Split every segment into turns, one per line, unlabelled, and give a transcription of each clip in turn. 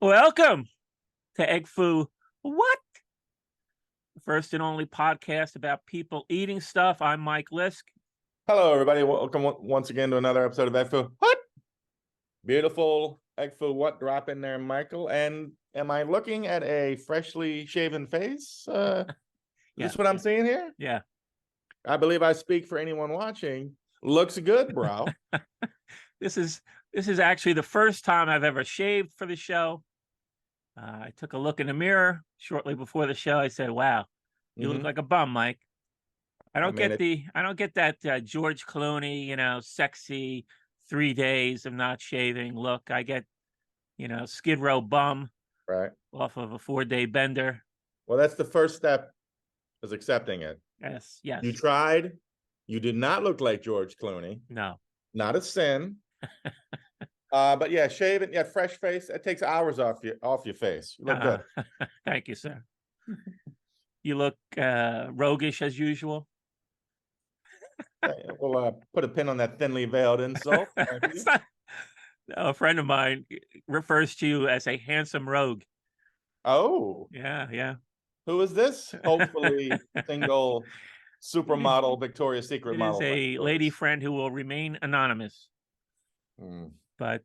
Welcome to Egg Foo. What? The first and only podcast about people eating stuff. I'm Mike Lisk.
Hello, everybody. Welcome once again to another episode of Egg Foo. What? Beautiful Egg Foo. What drop in there, Michael? And am I looking at a freshly shaven face? Is this what I'm seeing here?
Yeah.
I believe I speak for anyone watching. Looks good, bro.
This is actually the first time I've ever shaved for the show. I took a look in the mirror shortly before the show. I said, "Wow, you look like a bum, Mike." I don't get that George Clooney, sexy 3 days of not shaving look. I get, Skid Row bum
right
off of a 4-day bender.
Well, that's the first step, is accepting it.
Yes.
You tried. You did not look like George Clooney.
No.
Not a sin. But yeah, shaving, fresh face. It takes hours off your face. You look good.
Thank you, sir. You look roguish as usual.
We'll put a pin on that thinly veiled insult.
A friend of mine refers to you as a handsome rogue.
Oh,
yeah.
Who is this? Hopefully, single supermodel, Victoria's Secret model.
It is a lady friend who will remain anonymous. But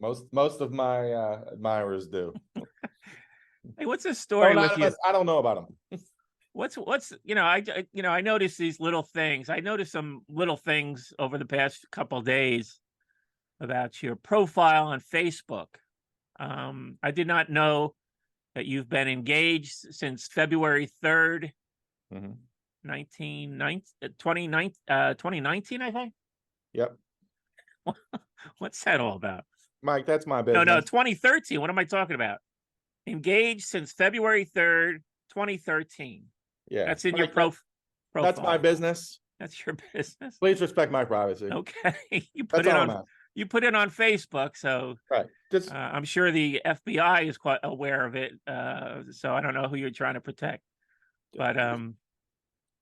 most of my admirers do.
Hey, what's the story with you?
I don't know about them.
What's I noticed these little things. I noticed some little things over the past couple of days about your profile on Facebook. I did not know that you've been engaged since February 3rd, 2019, I think.
Yep.
What's that all about?
Mike, that's my business.
No, 2013. What am I talking about? Engaged since February 3rd, 2013.
Yeah.
That's in your profile.
That's my business.
That's your business.
Please respect my privacy.
Okay. You put it on Facebook, so
right.
I'm sure the FBI is quite aware of it. So I don't know who you're trying to protect. But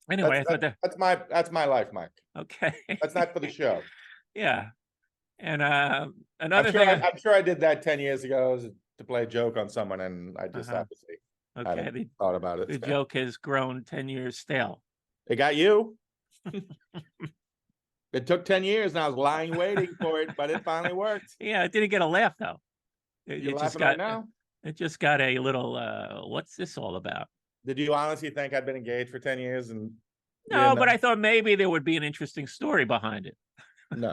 anyway,
that's my life, Mike.
Okay.
That's not for the show.
Yeah. And another thing,
I'm sure I did that 10 years ago to play a joke on someone, and I just obviously hadn't thought about it.
The joke has grown 10 years stale.
It got you. It took 10 years, and I was lying waiting for it, but it finally worked.
Yeah, it didn't get a laugh though.
You're laughing right now?
It just got a little. What's this all about?
Did you honestly think I'd been engaged for 10 years? And
no, but I thought maybe there would be an interesting story behind it.
No.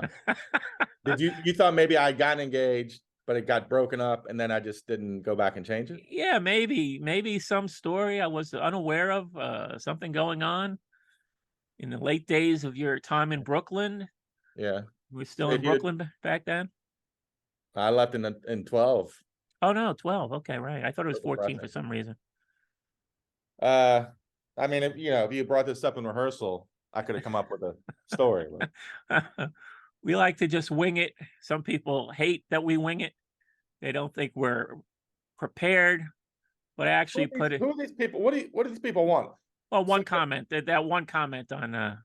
Did you thought maybe I got engaged, but it got broken up, and then I just didn't go back and change it?
Yeah, maybe some story I was unaware of, something going on in the late days of your time in Brooklyn.
Yeah.
You were still in Brooklyn back then?
I left in 12.
Oh no, 12. Okay, right. I thought it was 14 for some reason.
I mean, if you brought this up in rehearsal, I could have come up with a story.
We like to just wing it. Some people hate that we wing it. They don't think we're prepared. But I actually
Who are these people? What do these people want?
Well, one comment. That one comment on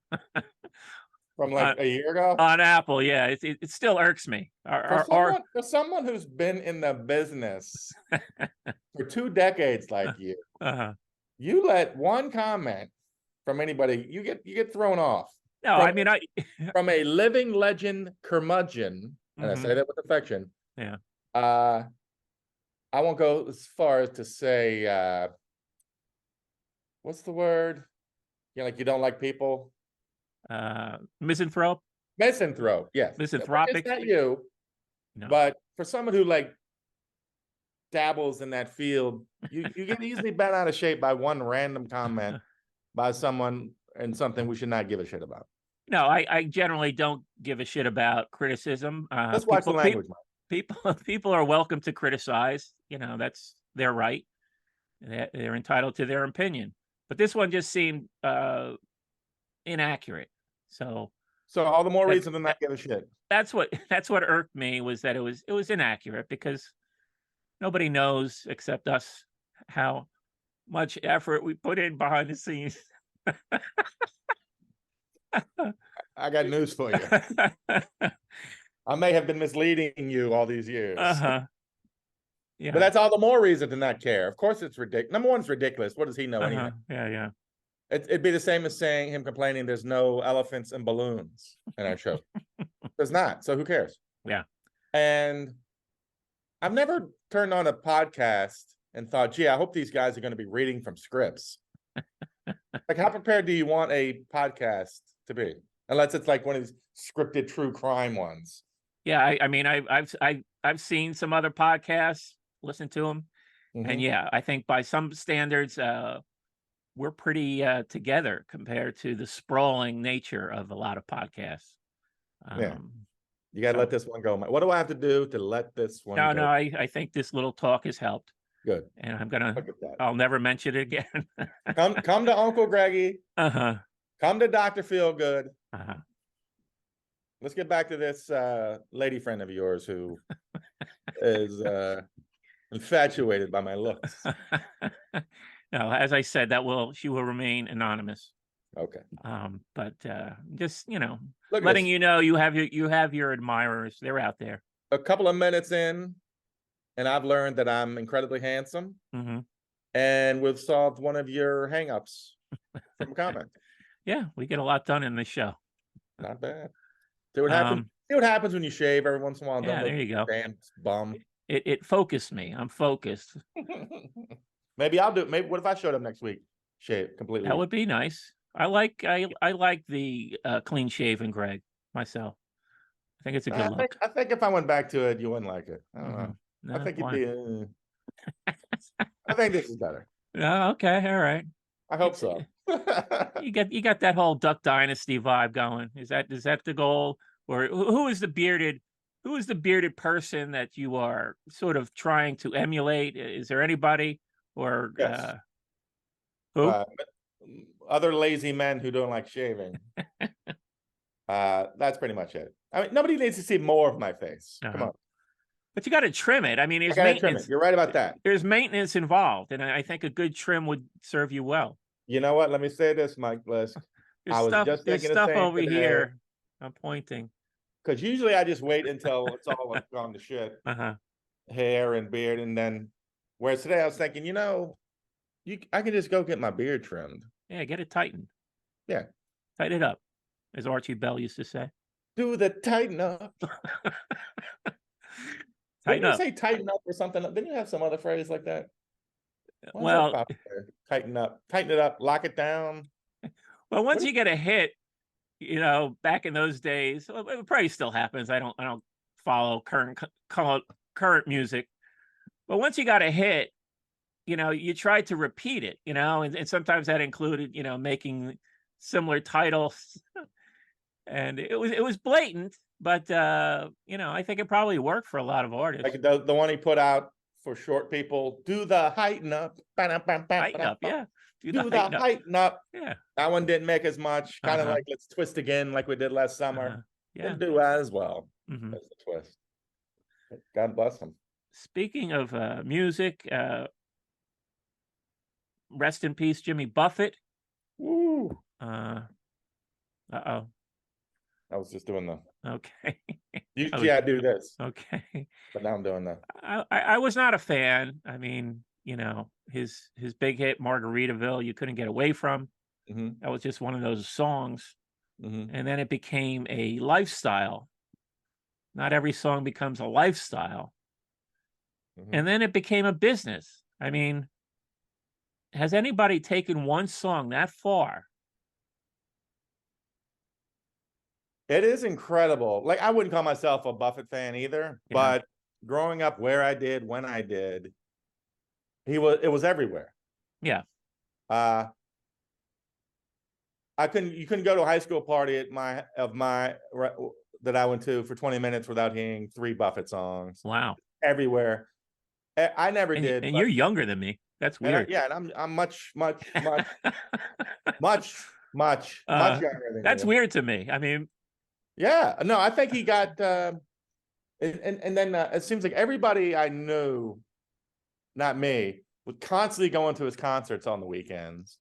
from like a year ago
on Apple. Yeah, it still irks me.
For someone who's been in the business for 2 decades like you, you let one comment from anybody, you get thrown off.
No,
from a living legend curmudgeon, and I say that with affection.
Yeah.
I won't go as far as to say what's the word? Like you don't like people.
Misanthrope.
Misanthrope, yes.
Misanthropic.
It's not you. No. But for someone who dabbles in that field, you get easily bent out of shape by one random comment by someone and something we should not give a shit about.
No, I generally don't give a shit about criticism.
Let's watch the language, Mike.
People are welcome to criticize. That's their right. They're entitled to their opinion. But this one just seemed inaccurate. So
all the more reason to not give a shit.
That's what irked me, was that it was inaccurate, because nobody knows except us how much effort we put in behind the scenes.
I got news for you. I may have been misleading you all these years.
Yeah.
But that's all the more reason to not care. Of course, it's ridiculous. Number one, it's ridiculous. What does he know anything?
Yeah, yeah.
It'd be the same as saying him complaining there's no elephants and balloons in our show. There's not. So who cares?
Yeah.
And I've never turned on a podcast and thought, gee, I hope these guys are going to be reading from scripts. Like, how prepared do you want a podcast to be? Unless it's like one of these scripted true crime ones.
Yeah, I mean, I've seen some other podcasts, listened to them, and yeah, I think by some standards, we're pretty together compared to the sprawling nature of a lot of podcasts.
Yeah, you got to let this one go. What do I have to do to let this one go?
No, I think this little talk has helped.
Good.
And I'll never mention it again.
come to Uncle Greggy. Come to Dr. Feelgood. Let's get back to this lady friend of yours who is infatuated by my looks.
No, as I said, she will remain anonymous.
Okay.
But just
Look
letting you know you have your admirers. They're out there.
A couple of minutes in, and I've learned that I'm incredibly handsome, and we've solved one of your hangups from a comment.
Yeah, we get a lot done in this show.
Not bad. See what happens. See what happens when you shave every once in a while.
Yeah, there you go.
Damn bum.
It focused me. I'm focused.
Maybe I'll do. Maybe what if I showed up next week, shave completely?
That would be nice. I like the clean shaven Greg myself. I think it's a good look.
I think if I went back to it, you wouldn't like it. I don't know. No, I think it'd be. I think this is better.
Oh, okay, all right.
I hope so.
you got that whole Duck Dynasty vibe going. Is that the goal? Or who is the bearded person that you are sort of trying to emulate? Is there anybody or
yes.
Who?
Other lazy men who don't like shaving. That's pretty much it. I mean, nobody needs to see more of my face. Come on.
But you got to trim it. I mean, there's
maintenance. Trim it. You're right about that.
There's maintenance involved, and I think a good trim would serve you well.
You know what? Let me say this, Mike Bliss.
I was just thinking the same over today. Here. I'm pointing.
Because usually I just wait until it's all gone to shit. Hair and beard, and then whereas today I was thinking, I can just go get my beard trimmed.
Yeah, get it tightened.
Yeah.
Tighten it up, as Archie Bell used to say.
Do the tighten up. Didn't you say tighten up or something? Didn't you have some other phrase like that?
Well,
tighten it up, lock it down.
Well, once you get a hit, back in those days, it probably still happens. I don't follow current music, but once you got a hit, you tried to repeat it, and sometimes that included, making similar titles, and it was blatant. But I think it probably worked for a lot of artists.
Like the one he put out for short people, do the heighten up.
Heighten up, yeah.
Do the heighten up.
Yeah.
That one didn't make as much. Kind of like let's twist again, like we did last summer.
Yeah.
Didn't do as well as the twist. God bless him.
Speaking of music, rest in peace, Jimmy Buffett.
Woo.
Uh-oh.
I was just doing the.
Okay.
Usually I do this.
Okay.
But now I'm doing that.
I was not a fan. I mean, his big hit Margaritaville, you couldn't get away from. That was just one of those songs. And then it became a lifestyle. Not every song becomes a lifestyle. And then it became a business. I mean, has anybody taken one song that far?
It is incredible. Like, I wouldn't call myself a Buffett fan either, but growing up where I did, when I did, it was everywhere.
Yeah.
You couldn't go to a high school party that I went to for 20 minutes without hearing 3 Buffett songs.
Wow.
Everywhere. I never did.
And you're younger than me. That's weird.
And I'm much much younger than
that's
you.
weird to me. I mean,
yeah, no, I think he got and then it seems like everybody I knew, not me, would constantly go into his concerts on the weekends.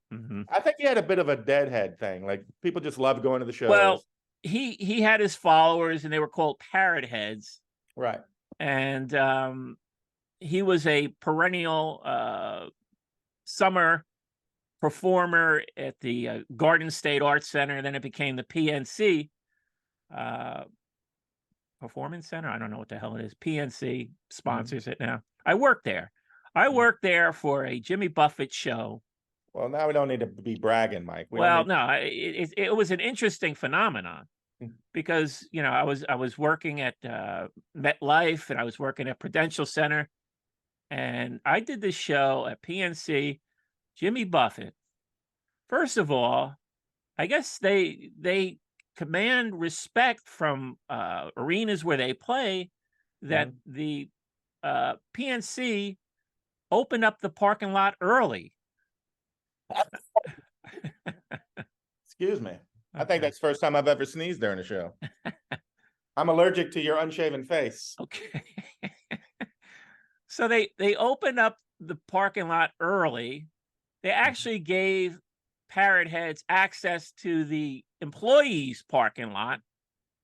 I think he had a bit of a deadhead thing. Like, people just loved going to the shows.
Well, he had his followers, and they were called parrot heads.
Right.
And he was a perennial summer performer at the Garden State Arts Center, and then it became the PNC Performance Center. I don't know what the hell it is. PNC sponsors it now. I worked there. I worked there for a Jimmy Buffett show.
Well, now we don't need to be bragging, Mike. We don't
Well,
need.
no, it was an interesting phenomenon because I was working at MetLife and I was working at Prudential Center, and I did this show at PNC. Jimmy Buffett. First of all, I guess they command respect from arenas where they play that the PNC opened up the parking lot early.
Excuse me. I think that's the first time I've ever sneezed during a show. I'm allergic to your unshaven face.
Okay. So they opened up the parking lot early. They actually gave Parrot Heads access to the employees' parking lot.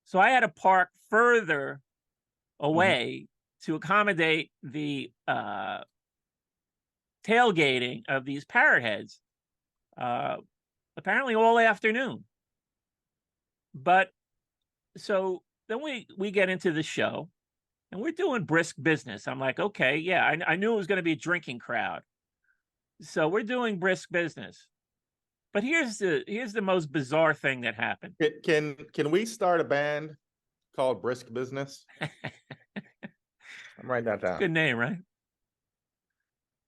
So I had to park further away to accommodate the tailgating of these Parrot Heads, apparently all afternoon. But so then we get into the show and we're doing brisk business. I'm like, okay, yeah, I knew it was going to be a drinking crowd. So we're doing brisk business. But here's the most bizarre thing that happened.
Can we start a band called Brisk Business? I'm writing that down.
Good name, right?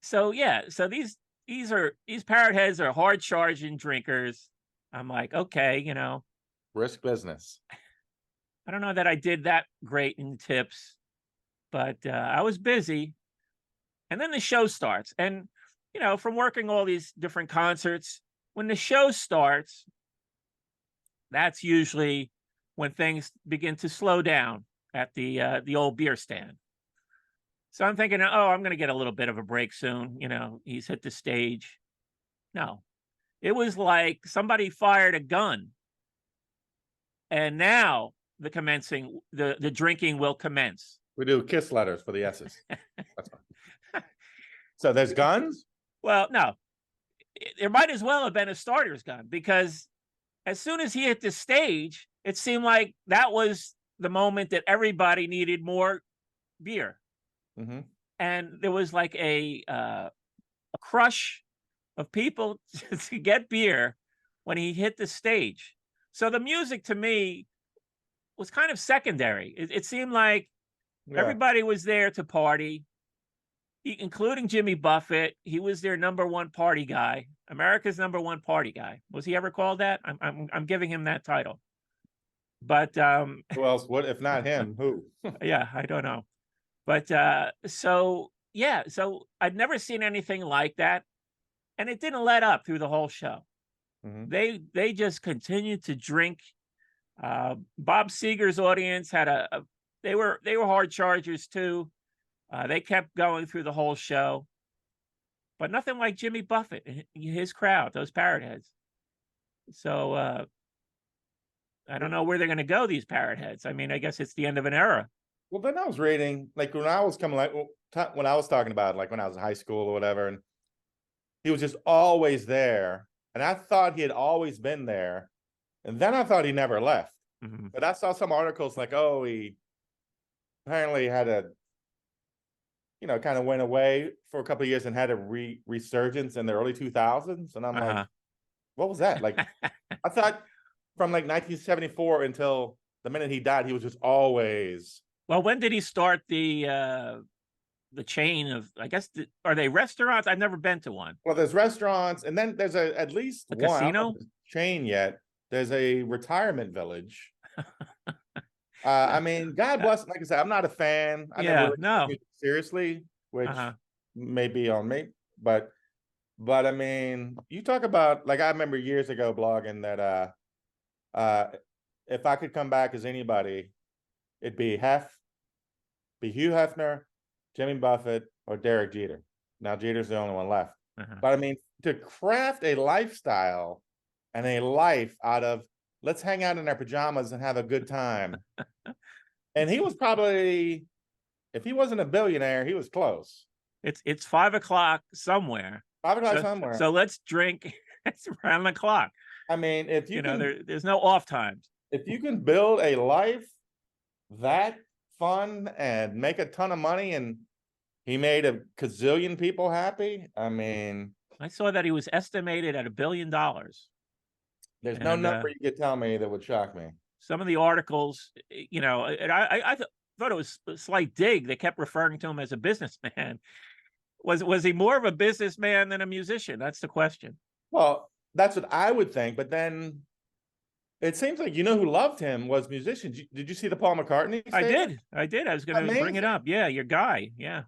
So yeah, so these Parrot Heads are hard charging drinkers. I'm like, okay,
Brisk Business.
I don't know that I did that great in tips, but I was busy. And then the show starts. And, from working all these different concerts, when the show starts, that's usually when things begin to slow down at the old beer stand. So I'm thinking, oh, I'm going to get a little bit of a break soon. He's hit the stage. No, it was like somebody fired a gun. And now the drinking will commence.
We do kiss letters for the S's. That's fine. So there's guns?
Well, no, there might as well have been a starter's gun, because as soon as he hit the stage, it seemed like that was the moment that everybody needed more beer. And there was like a crush of people to get beer when he hit the stage. So the music to me was kind of secondary. It seemed like everybody was there to party, including Jimmy Buffett. He was their number one party guy, America's number one party guy. Was he ever called that? I'm giving him that title. But
who else? What if not him? Who?
Yeah, I don't know. But so I'd never seen anything like that, and it didn't let up through the whole show. They just continued to drink. Bob Seger's audience had they were hard chargers too. They kept going through the whole show, but nothing like Jimmy Buffett and his crowd, those Parrot Heads. So I don't know where they're going to go, these Parrot Heads. I mean, I guess it's the end of an era.
Well, then I was reading, like when I was coming, like when I was talking about, like when I was in high school or whatever, and he was just always there. And I thought he had always been there. And then I thought he never left. But I saw some articles like, oh, he apparently had a, kind of went away for a couple of years and had a resurgence in the early 2000s. And I'm like, what was that? Like, I thought from like 1974 until the minute he died, he was just always.
Well, when did he start the chain of, I guess, are they restaurants? I've never been to one.
Well, there's restaurants, and then there's at least
a
one
casino
chain yet. There's a retirement village. I mean, God bless. Like I said, I'm not a fan. I never
no,
seriously, which may be on me, but I mean, you talk about, like, I remember years ago blogging that if I could come back as anybody, it'd be Hugh Hefner, Jimmy Buffett, or Derek Jeter. Now Jeter's the only one left. But I mean, to craft a lifestyle and a life out of, let's hang out in our pajamas and have a good time. And he was probably if he wasn't a billionaire, he was close.
It's 5 o'clock somewhere.
5 o'clock
So
somewhere.
so let's drink. It's around the clock.
I mean, if you can,
There's no off times.
if you can build a life that fun and make a ton of money, and he made a gazillion people happy, I mean,
I saw that he was estimated at $1 billion.
there's no
And
number you could tell me that would shock me.
some of the articles, and I thought it was a slight dig. They kept referring to him as a businessman. Was he more of a businessman than a musician? That's the question.
Well, that's what I would think, but then it seems like who loved him was musicians. Did you see the Paul McCartney statement?
I did. I was going to bring it up. Yeah, your guy. Yeah.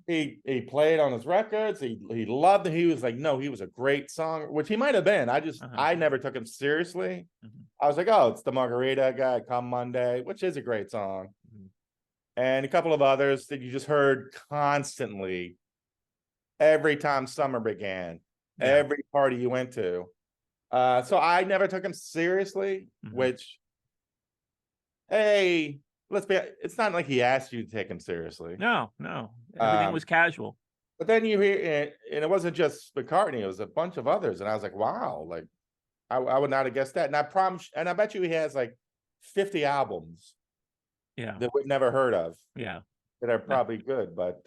He played on his records. He loved it. He was like, no, he was a great song, which he might have been. I never took him seriously. I was like, oh, it's the Margarita guy, Come Monday, which is a great song. And a couple of others that you just heard constantly every time summer began, every party you went to. So I never took him seriously, which, hey, it's not like he asked you to take him seriously.
No. Everything was casual.
But then you hear, and it wasn't just McCartney, it was a bunch of others. And I was like, wow, like I would not have guessed that. And I promise, and I bet you he has like 50 albums that we've never heard of.
Yeah.
That are probably good. But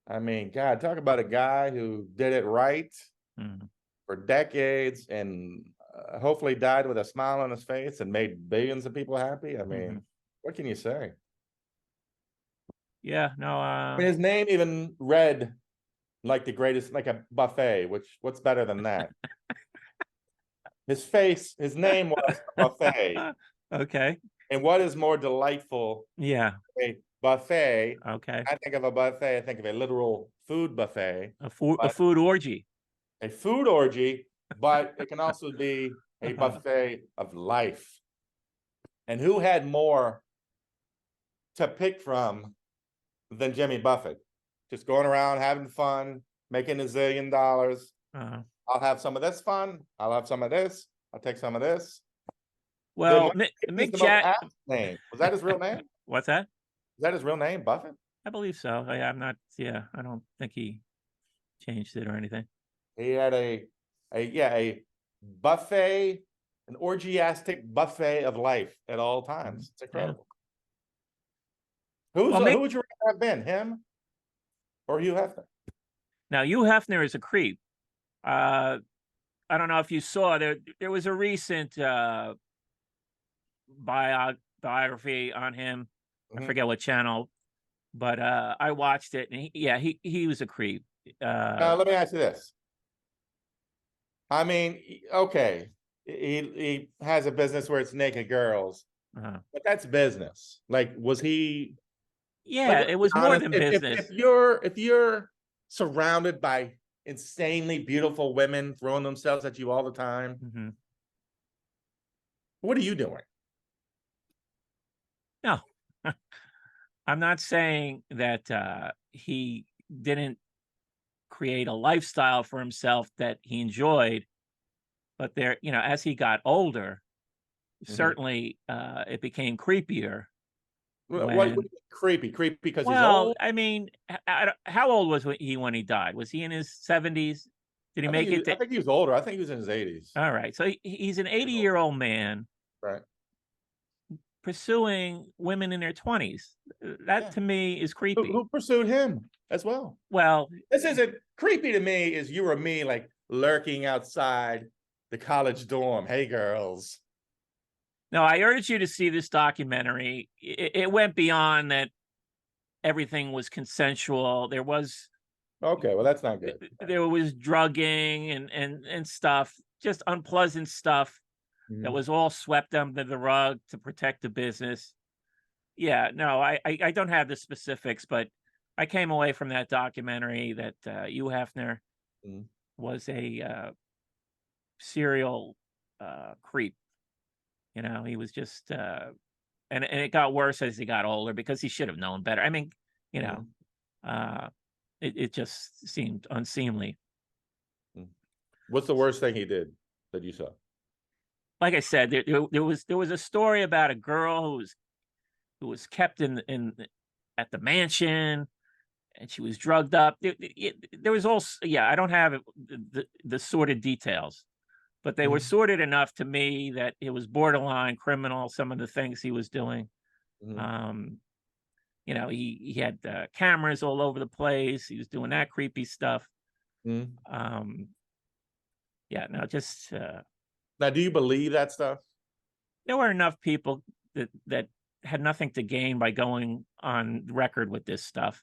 I mean, God, talk about a guy who did it right for decades and hopefully died with a smile on his face and made billions of people happy. I mean, what can you say?
Yeah, no.
I mean, his name even read like the greatest, like a buffet, what's better than that? His name was a buffet.
Okay.
And what is more delightful?
Yeah.
A buffet.
Okay.
I think of a buffet, I think of a literal food buffet.
A food orgy.
A food orgy, but it can also be a buffet of life. And who had more to pick from than Jimmy Buffett? Just going around having fun, making $1 zillion. I'll have some of this fun. I'll have some of this. I'll take some of this.
Well, Mick Jagger.
Name was that his real name?
What's that?
Is that his real name, Buffett?
I believe so. I'm not. Yeah, I don't think he changed it or anything.
He had a buffet, an orgiastic buffet of life at all times. It's incredible. Who would you rather have been, him or Hugh Hefner?
Now, Hugh Hefner is a creep. I don't know if you saw there was a recent biography on him. I forget what channel, but I watched it, and he was a creep.
Let me ask you this. I mean, okay, he has a business where it's naked girls, but that's business. Like, was he?
Yeah, it was more than business.
If you're surrounded by insanely beautiful women throwing themselves at you all the time, what are you doing?
No, I'm not saying that he didn't create a lifestyle for himself that he enjoyed, but as he got older, certainly it became creepier.
What creepy because he's old?
I mean, how old was he when he died? Was he in his 70s? Did he make it?
I think he was older. I think he was in his 80s.
All right, so he's an 80-year-old man,
right,
pursuing women in their 20s. That to me is creepy.
Who pursued him as well?
Well,
this isn't creepy to me. Is you or me like lurking outside the college dorm? Hey, girls.
No, I urge you to see this documentary. It went beyond that. Everything was consensual. There was
okay. Well, that's not good.
There was drugging and stuff, just unpleasant stuff that was all swept under the rug to protect the business. Yeah, no, I don't have the specifics, but I came away from that documentary that Hugh Hefner was a serial creep. He was just, and it got worse as he got older because he should have known better. I mean, it just seemed unseemly.
What's the worst thing he did that you saw?
Like I said, there was a story about a girl who was kept in at the mansion, and she was drugged up. There was also, yeah, I don't have the sordid details, but they were
Mhm,
sordid enough to me that it was borderline criminal. Some of the things he was doing.
mhm,
Um, he had cameras all over the place. He was doing that creepy stuff.
mhm.
Um, yeah, no, just
Now, do you believe that stuff?
there were enough people that had nothing to gain by going on record with this stuff.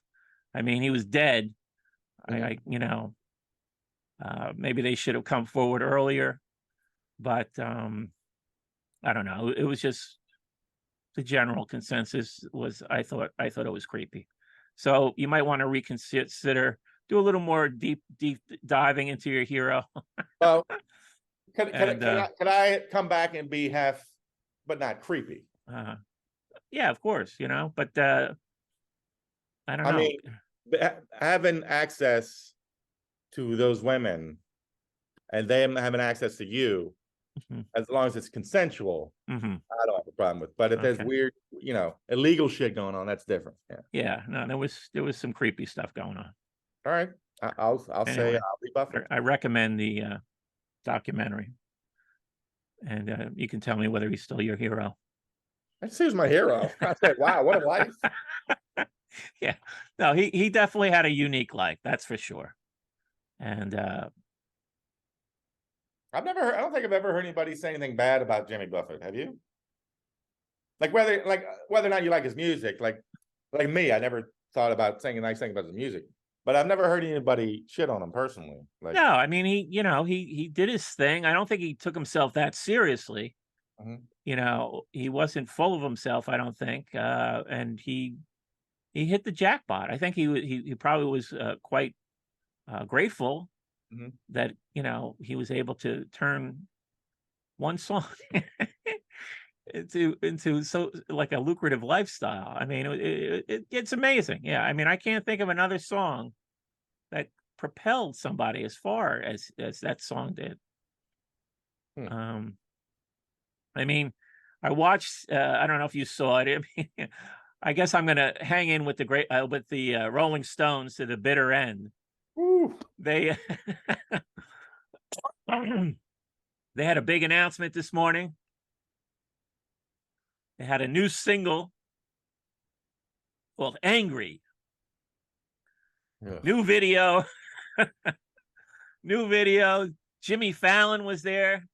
I mean, he was dead.
Mhm.
Maybe they should have come forward earlier, but I don't know. It was just the general consensus was I thought it was creepy. So you might want to reconsider, do a little more deep diving into your hero,
Well, can can I
and
can I can I come back and be half, but not creepy?
uh, yeah, of course, but I don't
I
know.
mean, having access to those women and them having access to you,
Mhm,
as long as it's consensual,
mhm.
I don't have a problem with. But if there's
Okay.
weird, illegal shit going on, that's different. Yeah.
Yeah, no, there was some creepy stuff going on.
All right. I'll say
Anyway,
I'll rebuff it.
I recommend the documentary, and you can tell me whether he's still your hero.
I just, he was my hero. I said, wow, what a life.
Yeah, no, he definitely had a unique life, that's for sure. And
I don't think I've ever heard anybody say anything bad about Jimmy Buffett. Have you? Like whether or not you like his music, like me, I never thought about saying a nice thing about his music, but I've never heard anybody shit on him personally. Like,
no, I mean he did his thing. I don't think he took himself that seriously.
mhm,
He wasn't full of himself, I don't think. And he hit the jackpot. I think he probably was quite grateful
mhm.
that he was able to turn one song into so like a lucrative lifestyle. I mean, it's amazing. Yeah, I mean, I can't think of another song that propelled somebody as far as that song did.
Hmm.
Um, I mean, I watched. I don't know if you saw it. I mean, I guess I'm gonna hang in with the Rolling Stones to the bitter end.
Woo.
They they had a big announcement this morning. They had a new single called "Angry."
Ugh.
New video, new video. Jimmy Fallon was there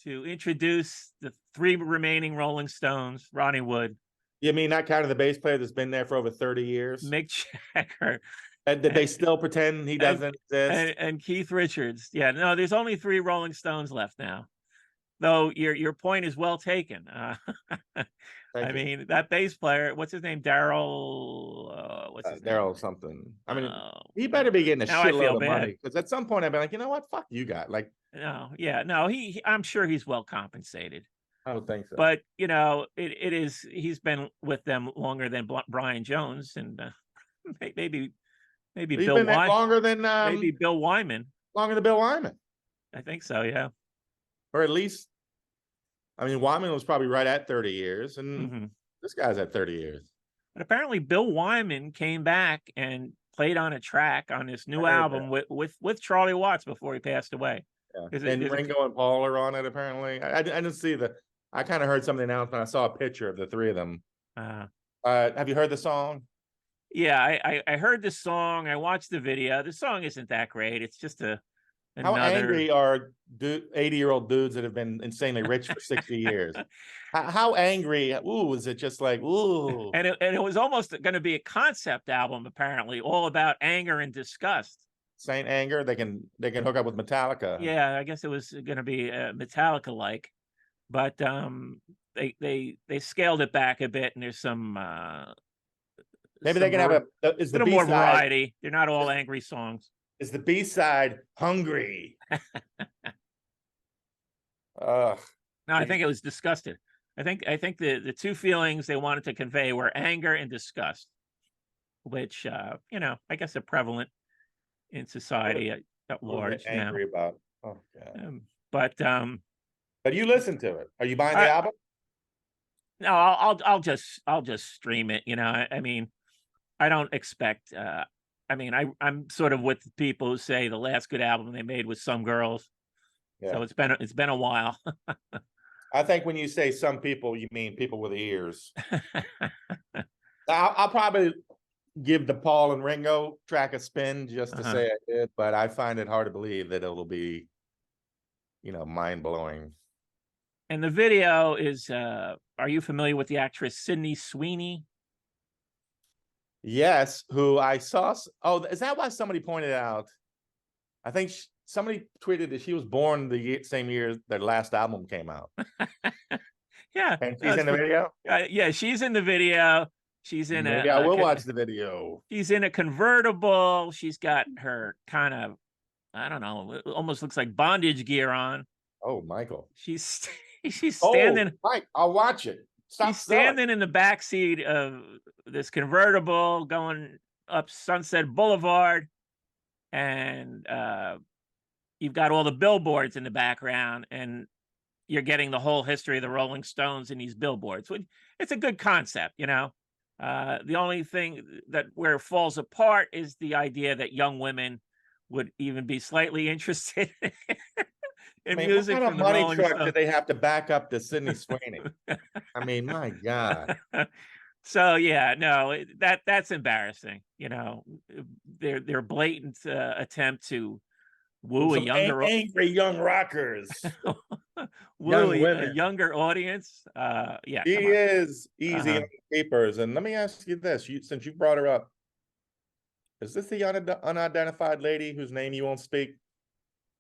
to introduce the three remaining Rolling Stones: Ronnie Wood,
You mean not counting the bass player that's been there for over 30 years?
Mick Jagger,
And did
and
they still pretend he
and,
doesn't exist?
and Keith Richards. Yeah, no, there's only three Rolling Stones left now. Though your point is well taken. I
Thank you.
mean that bass player, what's his name? Daryl. What's his name?
Daryl something. I mean,
Oh,
he better be getting a
now I feel
shitload of
bad.
money because at some point I'd be like, you know what? Fuck you got. Like,
No, yeah, no, I'm sure he's well compensated.
I don't think so.
But it is he's been with them longer than Brian Jones and maybe maybe
He's
Bill
been there
Wy maybe Bill Wyman.
longer than Bill Wyman,
I think so. Yeah.
or at least, I mean, Wyman was probably right at 30 years, and
Hmm.
this guy's at 30 years.
But apparently, Bill Wyman came back and played on a track on this
I
new
heard
album
that.
with Charlie Watts before he passed away.
Yeah,
There's a,
and
there's a
Ringo and Paul are on it. Apparently, I didn't see the. I kind of heard some of the announcement. I saw a picture of the three of them.
uh,
Have you heard the song?
yeah. I heard the song. I watched the video. The song isn't that great. It's just
How
another.
angry are 80-year-old dudes that have been insanely rich for 60 years? How angry? Ooh, is it just like ooh?
And it was almost going to be a concept album, apparently, all about anger and disgust.
Saint Anger? They can hook up with Metallica.
Yeah, I guess it was going to be Metallica like, but they scaled it back a bit, and there's
Maybe they
some
can have is the
little
B
more
side
variety. They're not all
is,
angry songs.
is the B side hungry? Ugh.
No, I think it was disgusted. I think the two feelings they wanted to convey were anger and disgust, which I guess are prevalent in
What
society at
what are they
large now.
angry about? Oh god.
But
But you listen to it. Are you buying the
I
album?
no, I'll just stream it. I mean, I don't expect. I mean, I'm sort of with the people who say the last good album they made was Some Girls.
Yeah.
So it's been a while.
I think when you say some people, you mean people with ears. I'll probably give the Paul and Ringo track a spin just to say I did, but I find it hard to believe that it'll be, mind blowing.
And the video is. Are you familiar with the actress Sydney Sweeney?
Yes, who I saw. Oh, is that why somebody pointed out? I think somebody tweeted that she was born the same year their last album came out.
Yeah,
And she's in the video?
Yeah, she's in the video. She's in
Maybe I will watch the video.
She's in a convertible. She's got her kind of, I don't know, it almost looks like bondage gear on.
Oh, Michael.
She's standing.
Oh, Mike, I'll watch it.
She's standing in the back seat of this convertible going up Sunset Boulevard, and you've got all the billboards in the background, and you're getting the whole history of the Rolling Stones in these billboards. It's a good concept, The only thing that where it falls apart is the idea that young women would even be slightly interested in music
what kind
from
of
the
money
Rolling
truck
Stones.
did they have to back up to Sydney Sweeney? I mean, my God.
So yeah, no, that's embarrassing. Their blatant attempt to woo a
Some
younger
angry young rockers.
woo
Young
a
women.
younger audience. Yeah,
He
come on.
is easy on the papers. And let me ask you this: since you brought her up, is this the unidentified lady whose name you won't speak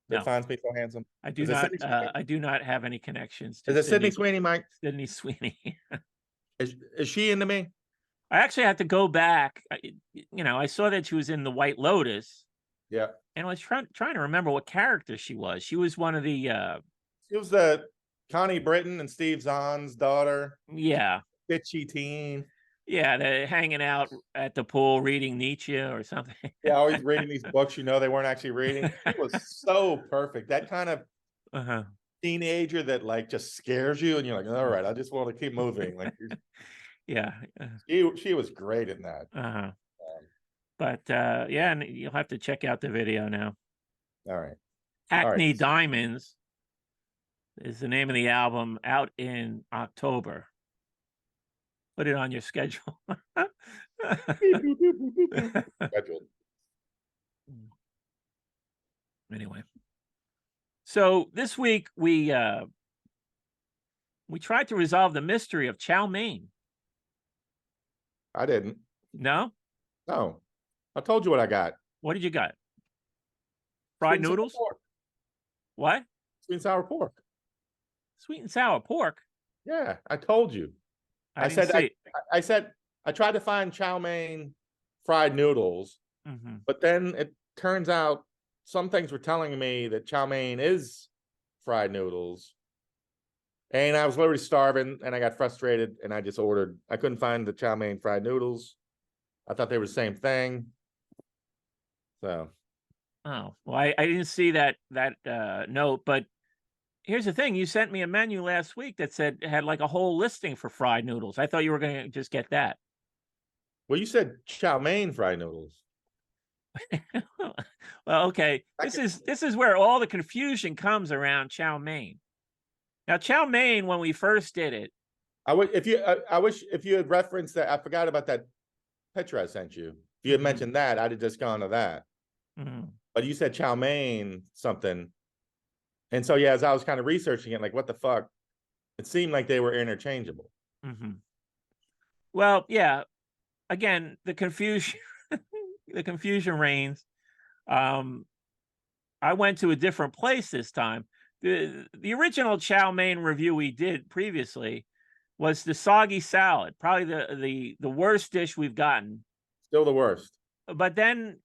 that
No,
finds me so handsome?
I do not. I do not have any connections to
Is it Sydney Sweeney, Mike?
Sydney Sweeney.
Is she into me?
I actually had to go back. I saw that she was in The White Lotus.
Yeah.
And I was trying to remember what character she was. She was one of the.
She was the Connie Britton and Steve Zahn's daughter.
Yeah.
Bitchy teen.
Yeah, they're hanging out at the pool reading Nietzsche or something.
Yeah, always reading these books they weren't actually reading. It was so perfect. That kind of teenager that just scares you, and you're like, all right, I just want to keep moving.
Yeah.
She was great in that.
But yeah, and you'll have to check out the video now.
All right.
Hackney Diamonds is the name of the album, out in October. Put it on your schedule.
Scheduled.
Anyway, so this week we tried to resolve the mystery of chow mein.
I didn't.
No?
No. I told you what I got.
What did you got? Fried noodles? What?
Sweet and sour pork.
Sweet and sour pork?
Yeah, I told you. I said I tried to find chow mein fried noodles, but then it turns out some things were telling me that chow mein is fried noodles. And I was literally starving, and I got frustrated, and I just ordered. I couldn't find the chow mein fried noodles. I thought they were the same thing. So.
Oh, well, I didn't see that note, but here's the thing. You sent me a menu last week that had like a whole listing for fried noodles. I thought you were going to just get that.
Well, you said chow mein fried noodles.
Well, okay. This is where all the confusion comes around chow mein. Now, chow mein, when we first did it,
I wish if you had referenced that. I forgot about that picture I sent you. If you had mentioned that, I'd have just gone to that. But you said chow mein something, and so yeah, as I was kind of researching it, like what the fuck, it seemed like they were interchangeable.
Well, yeah. Again, the confusion, the confusion reigns. I went to a different place this time. The original chow mein review we did previously was the soggy salad, probably the worst dish we've gotten.
Still the worst.
But then,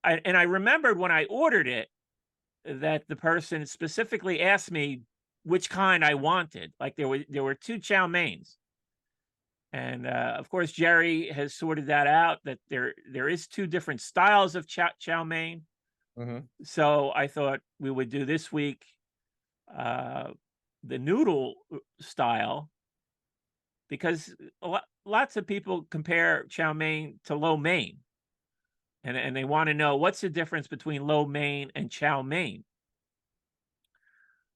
I remembered when I ordered it that the person specifically asked me which kind I wanted. Like there were two chow meins. And of course, Jerry has sorted that out, that there is two different styles of chow mein. So I thought we would do this week the noodle style, because lots of people compare chow mein to lo mein, and they want to know what's the difference between lo mein and chow mein.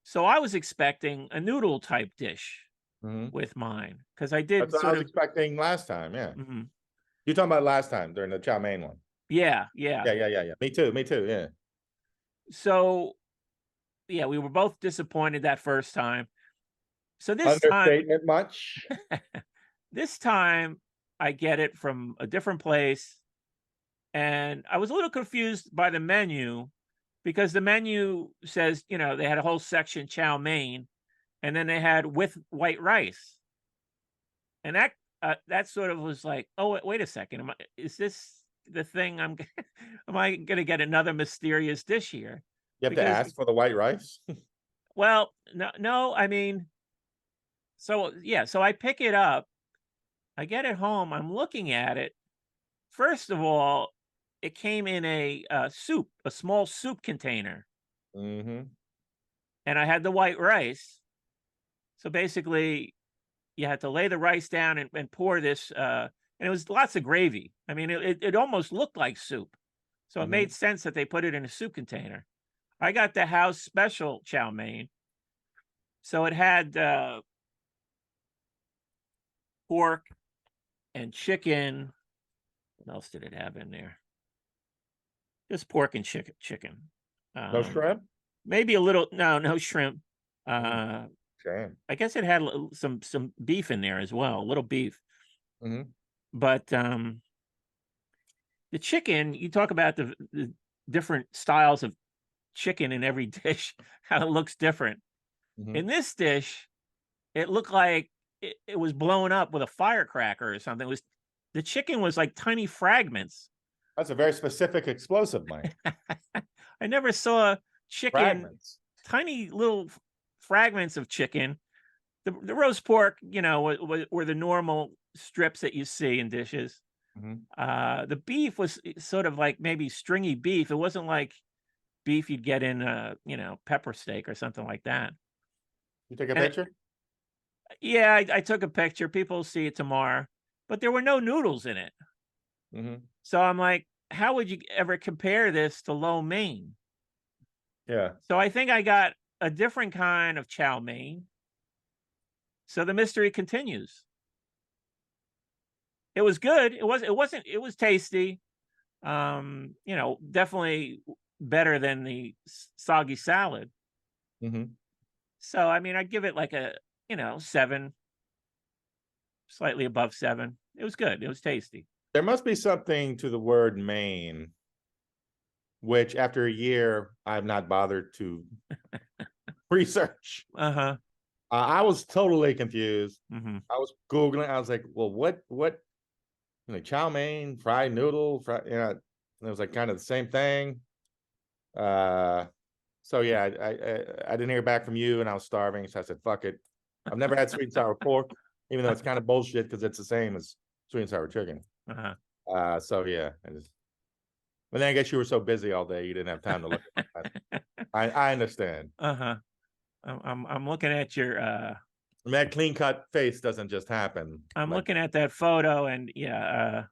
So I was expecting a noodle type dish
Mhm.
with mine because I
That's
did
what I
sort
was
of.
expecting last time. Yeah,
Mhm.
you're talking about last time during the chow mein one.
Yeah, yeah.
Yeah, yeah, yeah, yeah. Me too. Me too. Yeah.
So yeah, we were both disappointed that first time. So this time,
Understatement much.
this time I get it from a different place, and I was a little confused by the menu because the menu says, they had a whole section chow mein, and then they had with white rice, and that sort of was like, oh wait a second, is this the thing am I going to get another mysterious dish here?
You have to
Because
ask for the white rice.
well, no, I mean, so yeah, so I pick it up, I get it home, I'm looking at it. First of all, it came in a small soup container,
Hmm.
and I had the white rice. So basically, you had to lay the rice down and pour this, and it was lots of gravy. I mean, it almost looked like soup. So it
Hmm.
made sense that they put it in a soup container. I got the house special chow mein. So it had pork and chicken. What else did it have in there? Just pork and chicken.
No
Um,
shrimp.
Maybe a little, no shrimp.
Mm,
Uh,
shame.
I guess it had some beef in there as well, a little beef.
Hmm.
But the chicken, you talk about the different styles of chicken in every dish, how it looks different.
Hmm.
In this dish, it looked like it was blown up with a firecracker or something. The chicken was like tiny fragments.
That's a very specific explosive, Mike.
I never saw chicken,
Fragments.
tiny little fragments of chicken. The roast pork, were the normal strips that you see in dishes.
Hmm.
The beef was sort of like maybe stringy beef. It wasn't like beef you'd get in pepper steak or something like that.
You take a
And
picture?
yeah, I took a picture. People will see it tomorrow, but there were no noodles in it.
Hmm.
So I'm like, how would you ever compare this to lo mein?
Yeah.
So I think I got a different kind of chow mein. So the mystery continues. It was good. It was tasty. Definitely better than the soggy salad.
Hmm.
So I mean, I'd give it like a, 7, slightly above 7. It was good. It was tasty.
There must be something to the word Maine, which after a year I've not bothered to research.
Uh-huh.
I was totally confused.
Mhm.
I was Googling. I was like, well, what, chow mein, fried noodle, and it was like kind of the same thing. Uh, so yeah, I didn't hear back from you, and I was starving, so I said, fuck it. I've never had sweet and sour pork, even though it's kind of bullshit because it's the same as sweet and sour chicken.
Uh-huh.
So yeah, but then I guess you were so busy all day you didn't have time to look at that. I understand.
Uh-huh. I'm looking at your
I mean, that clean cut face doesn't just happen.
I'm
But
looking at that photo, and yeah,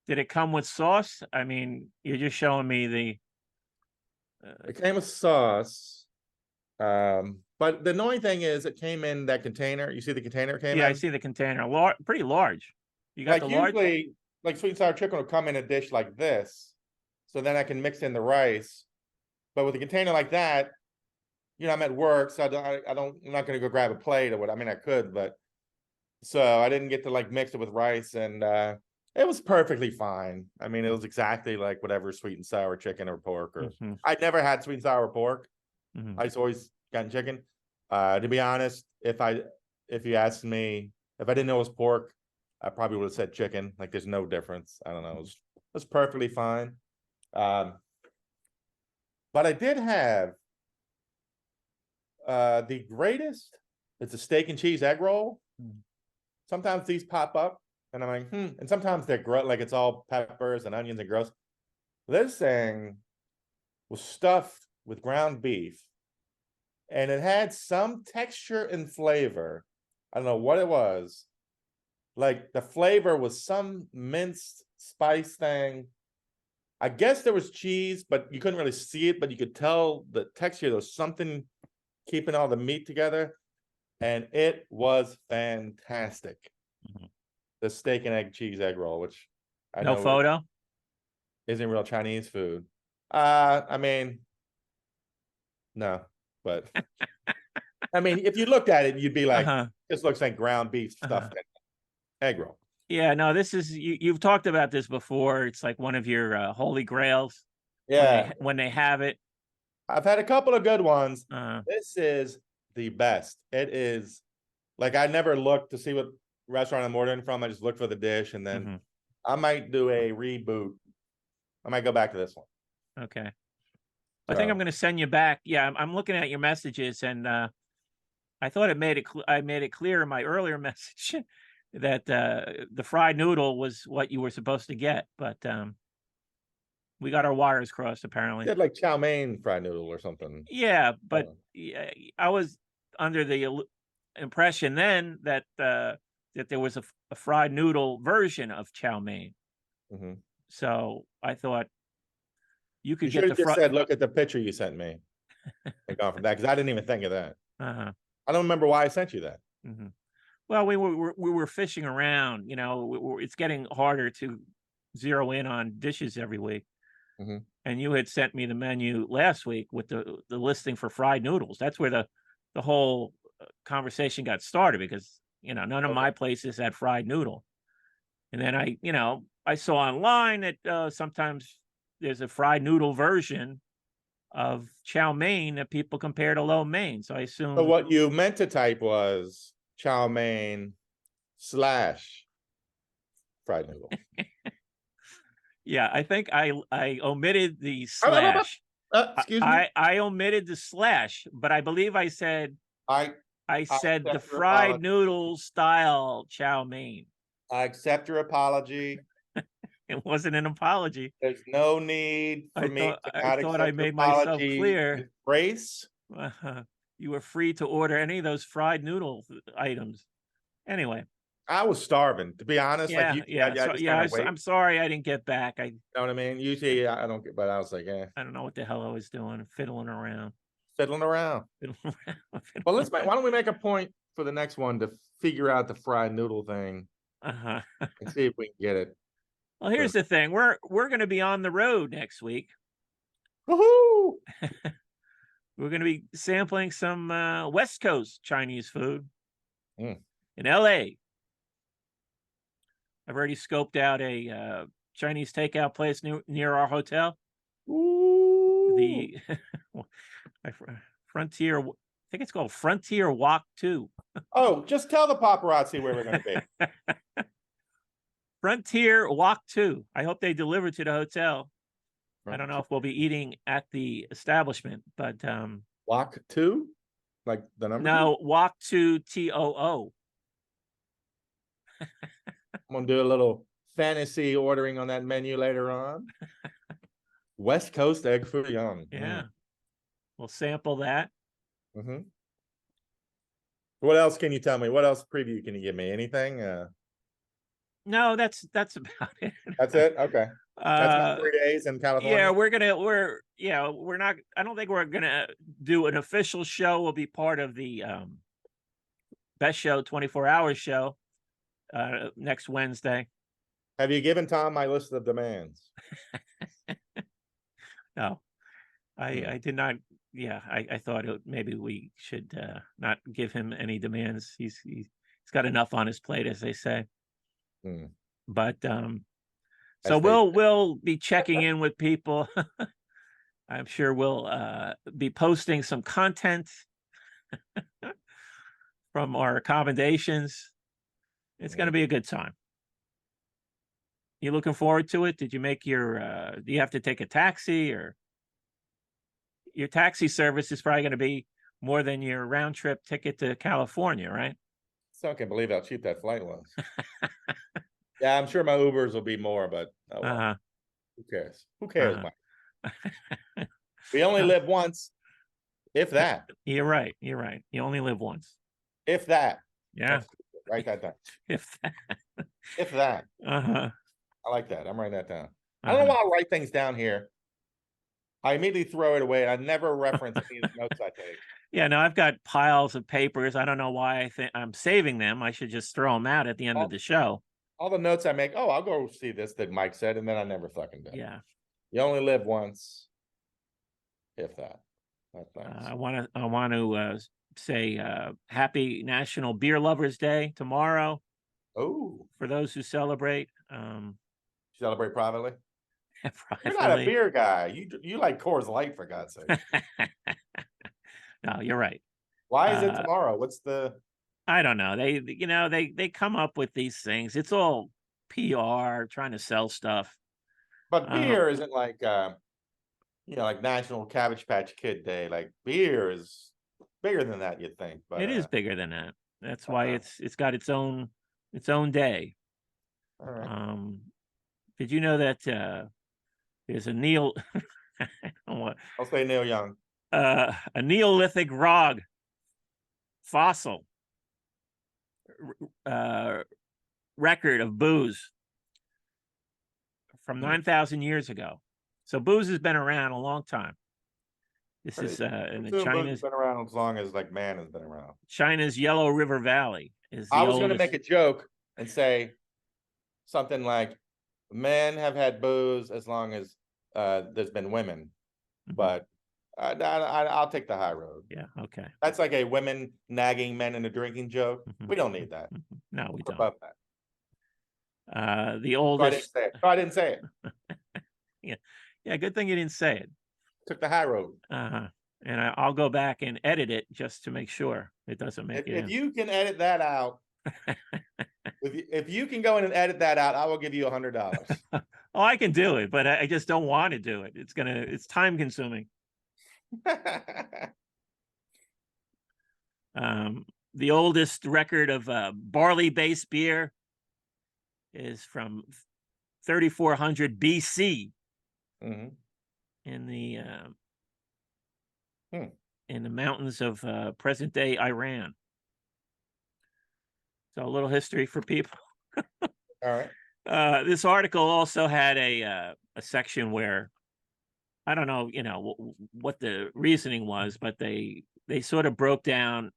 did it come with sauce? I mean, you're just showing me the
it came with sauce. But the annoying thing is it came in that container. You see the container it came
yeah, I
in?
see the container. Pretty large. You got the
Like
large?
usually, like sweet and sour chicken will come in a dish like this. So then I can mix in the rice. But with a container like that, I'm at work, so I'm not gonna go grab a plate or what. I mean, I could, but so I didn't get to like mix it with rice, and it was perfectly fine. I mean, it was exactly like whatever sweet and sour chicken or pork, or
Mhm.
I'd never had sweet and sour pork.
Mhm.
I just always gotten chicken. To be honest, if you asked me if I didn't know it was pork, I probably would have said chicken. Like there's no difference. I don't know. It was perfectly fine. Um, but I did have the greatest. It's a steak and cheese egg roll.
Mm.
Sometimes these pop up, and I'm like, and sometimes they're like it's all peppers and onions and gross. This thing was stuffed with ground beef, and it had some texture and flavor. I don't know what it was, like the flavor was some minced spice thing. I guess there was cheese, but you couldn't really see it, but you could tell the texture. There was something keeping all the meat together, and it was fantastic.
Mhm.
The steak and egg roll, which I
No
know
photo.
isn't real Chinese food. I mean, no, but I mean, if you looked at it, you'd be like,
Uh-huh.
this looks like ground beef
Uh-huh.
stuffed in egg roll.
Yeah, no, this is you've talked about this before. It's like one of your holy grails
Yeah,
when they have it.
I've had a couple of good ones.
Uh,
This is the best. It is like I never looked to see what restaurant I'm ordering from. I just look for the dish, and then
mhm.
I might do a reboot. I might go back to this one.
Okay. I think I'm
So
going to send you back. Yeah, I'm looking at your messages, and I thought I made it clear in my earlier message that the fried noodle was what you were supposed to get, but we got our wires crossed apparently.
did like chow mein fried noodle or something.
Yeah, but
Oh.
yeah, I was under the impression then that that there was a fried noodle version of chow mein.
Mhm.
So I thought you
You
could
should
get
have
the
just
fried.
said, "Look at the picture you sent me," and gone from that because I didn't even think of that.
Uh-huh.
I don't remember why I sent you that.
Mhm. Well, we were fishing around. You know, it's getting harder to zero in on dishes every week.
Mhm.
And you had sent me the menu last week with the listing for fried noodles. That's where the whole conversation got started because none of
Okay.
my places had fried noodle. And then I saw online that sometimes there's a fried noodle version of chow mein that people compare to lo mein. So I
So
assumed,
what you meant to type was chow mein slash fried noodle.
yeah, I think I omitted the
Oh, oh, oh,
slash.
excuse me.
I omitted the slash, but I believe
I
I
I
said the
accept your
fried
apology.
noodle style chow mein.
I accept your apology.
It wasn't an apology.
There's no need for me to
I
not
thought I
accept your
made myself
apology with
clear.
grace.
You were free to order any of those fried noodle items. Anyway,
I was starving, to be honest. Like
yeah,
usually,
yeah.
I
So
just
yeah,
kind of wait.
I'm sorry I didn't get back.
You know what I mean? Usually, I don't get, but I was like,
I don't know what the hell I was doing, fiddling around.
fiddling around.
Fiddling around,
Well,
fiddling
why don't we make a point for the next one to figure out the fried noodle thing
around.
and see if we can get it.
Well,
For
here's the thing. We're going to be on the road next week.
woohoo!
We're going to be sampling some West Coast Chinese food
Mm.
in LA. I've already scoped out a Chinese takeout place near our hotel.
Ooh.
The Frontier, I think it's called Frontier Walk 2.
Oh, just tell the paparazzi where we're going to be.
Frontier Walk 2. I hope they deliver to the hotel. I don't know
Frontier
if we'll be eating at the establishment, but
Walk 2, like the number 2.
no, Walk 2 TOO.
I'm gonna do a little fantasy ordering on that menu later on. West Coast egg foo young.
Yeah, we'll sample that.
Mm-hmm. What else can you tell me? What else preview can you give me? Anything?
No, that's about it.
That's it. Okay, that's my
uh
3 days in
yeah,
California.
we're not, I don't think we're gonna do an official show. We'll be part of the best show 24 hours show next Wednesday.
Have you given Tom my list of demands?
No, I did not. Yeah, I thought maybe we should not give him any demands. He's got enough on his plate, as they say.
Hmm.
But so
As they
we'll be checking in with people. I'm sure we'll be posting some content from our accommodations. It's going to be a good time. You looking forward to it? Did you make your? Do you have to take a taxi, or your taxi service is probably going to be more than your round trip ticket to California, right?
still can't believe how cheap that flight was. Yeah, I'm sure my Ubers will be more, but oh well.
Uh-huh.
Who cares? Who cares,
Uh-huh.
Mike? We only live once, if that.
You're right. You're right. You only live once.
If that.
Yeah.
Write that down.
If that.
If that.
Uh-huh.
I like that. I'm writing that down. I don't know
Uh-huh.
why I write things down here. I immediately throw it away. I never reference any of the notes I take.
Yeah, no, I've got piles of papers. I don't know why I think I'm saving them. I should just throw them out at the end of
All,
the show.
all the notes I make, oh, I'll go see this that Mike said, and then I never fucking do.
Yeah.
You only live once, if that. That's nice.
I want to say happy National Beer Lovers Day tomorrow
Oh,
for those who celebrate.
celebrate privately. You're not a
Privately.
beer guy. You like Coors Light, for God's sake.
No, you're right.
Why is it tomorrow? What's the?
I don't know. They come up with these things. It's all PR, trying to sell stuff.
But
Uh,
beer isn't like like National Cabbage Patch Kid Day. Like beer is bigger than that, you'd think. But
it is bigger than that. That's why
uh,
it's got its own day.
all right.
Did you know that there's a
I'll say Neil Young.
a Neolithic rog fossil uh, record of booze from 9,000 years ago. So booze has been around a long time. This is in the
China's been around as long as like man has been around.
China's Yellow River Valley is the
I was
oldest.
going to make a joke and say something like, "Men have had booze as long as there's been women," but I'll take the high road.
Yeah, okay.
That's like a women nagging men in a drinking joke. We don't need that.
No, we don't.
Above that.
The oldest.
I didn't say it.
Yeah. Good thing you didn't say it.
Took the high road.
And I'll go back and edit it just to make sure it doesn't make it.
If you can edit that out, if you can go in and edit that out, I will give you $100.
Oh, I can do it, but I just don't want to do it. It's time consuming. The oldest record of barley-based beer is from 3400 BC in the mountains of present-day Iran. So a little history for people.
All right.
This article also had a section where I don't know, what the reasoning was, but they sort of broke down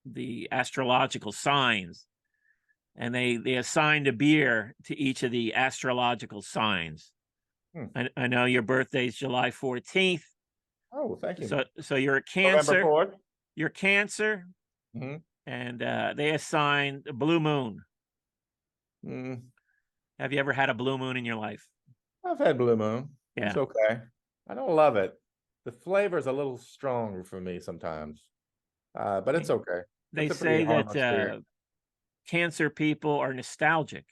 the astrological signs, and they assigned a beer to each of the astrological signs. I know your birthday's July 14th.
Oh, thank you.
So you're a Cancer.
November 4th.
You're Cancer, and they assigned a blue moon. Have you ever had a blue moon in your life?
I've had blue moon.
Yeah.
It's okay. I don't love it. The flavor is a little strong for me sometimes, but it's okay.
They say that Cancer people are nostalgic.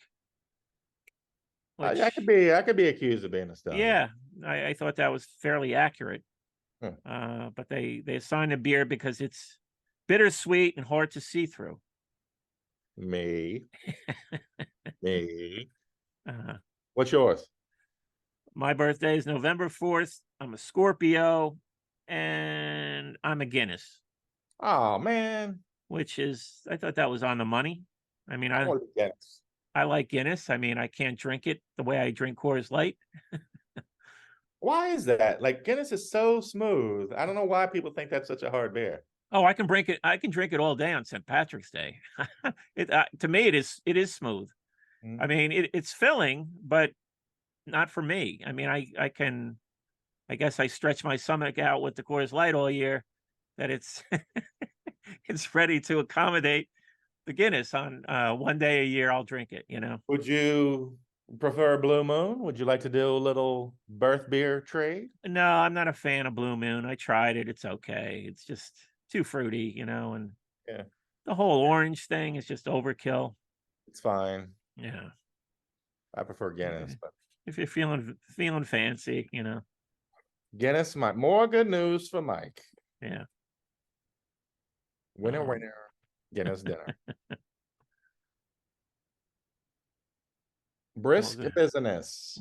I could be accused of being nostalgic.
Yeah, I thought that was fairly accurate. But they assigned a beer because it's bittersweet and hard to see through.
Me. What's yours?
My birthday is November 4th. I'm a Scorpio, and I'm a Guinness.
Oh man.
Which is, I thought that was on the money. I mean, I like Guinness. I mean, I can't drink it the way I drink Coors Light.
Why is that? Like Guinness is so smooth. I don't know why people think that's such a hard beer.
Oh, I can drink it all day on St. Patrick's Day. To me, it is smooth. I mean, it's filling, but not for me. I mean, I guess I stretch my stomach out with the Coors Light all year, that it's it's ready to accommodate the Guinness. On one day a year I'll drink it.
Would you prefer Blue Moon? Would you like to do a little birth beer trade?
No, I'm not a fan of Blue Moon. I tried it. It's okay. It's just too fruity, and the whole orange thing is just overkill.
It's fine.
Yeah.
I prefer Guinness, but
if you're feeling fancy,
Guinness, more good news for Mike.
Yeah.
Winner, Guinness dinner. Brisk business.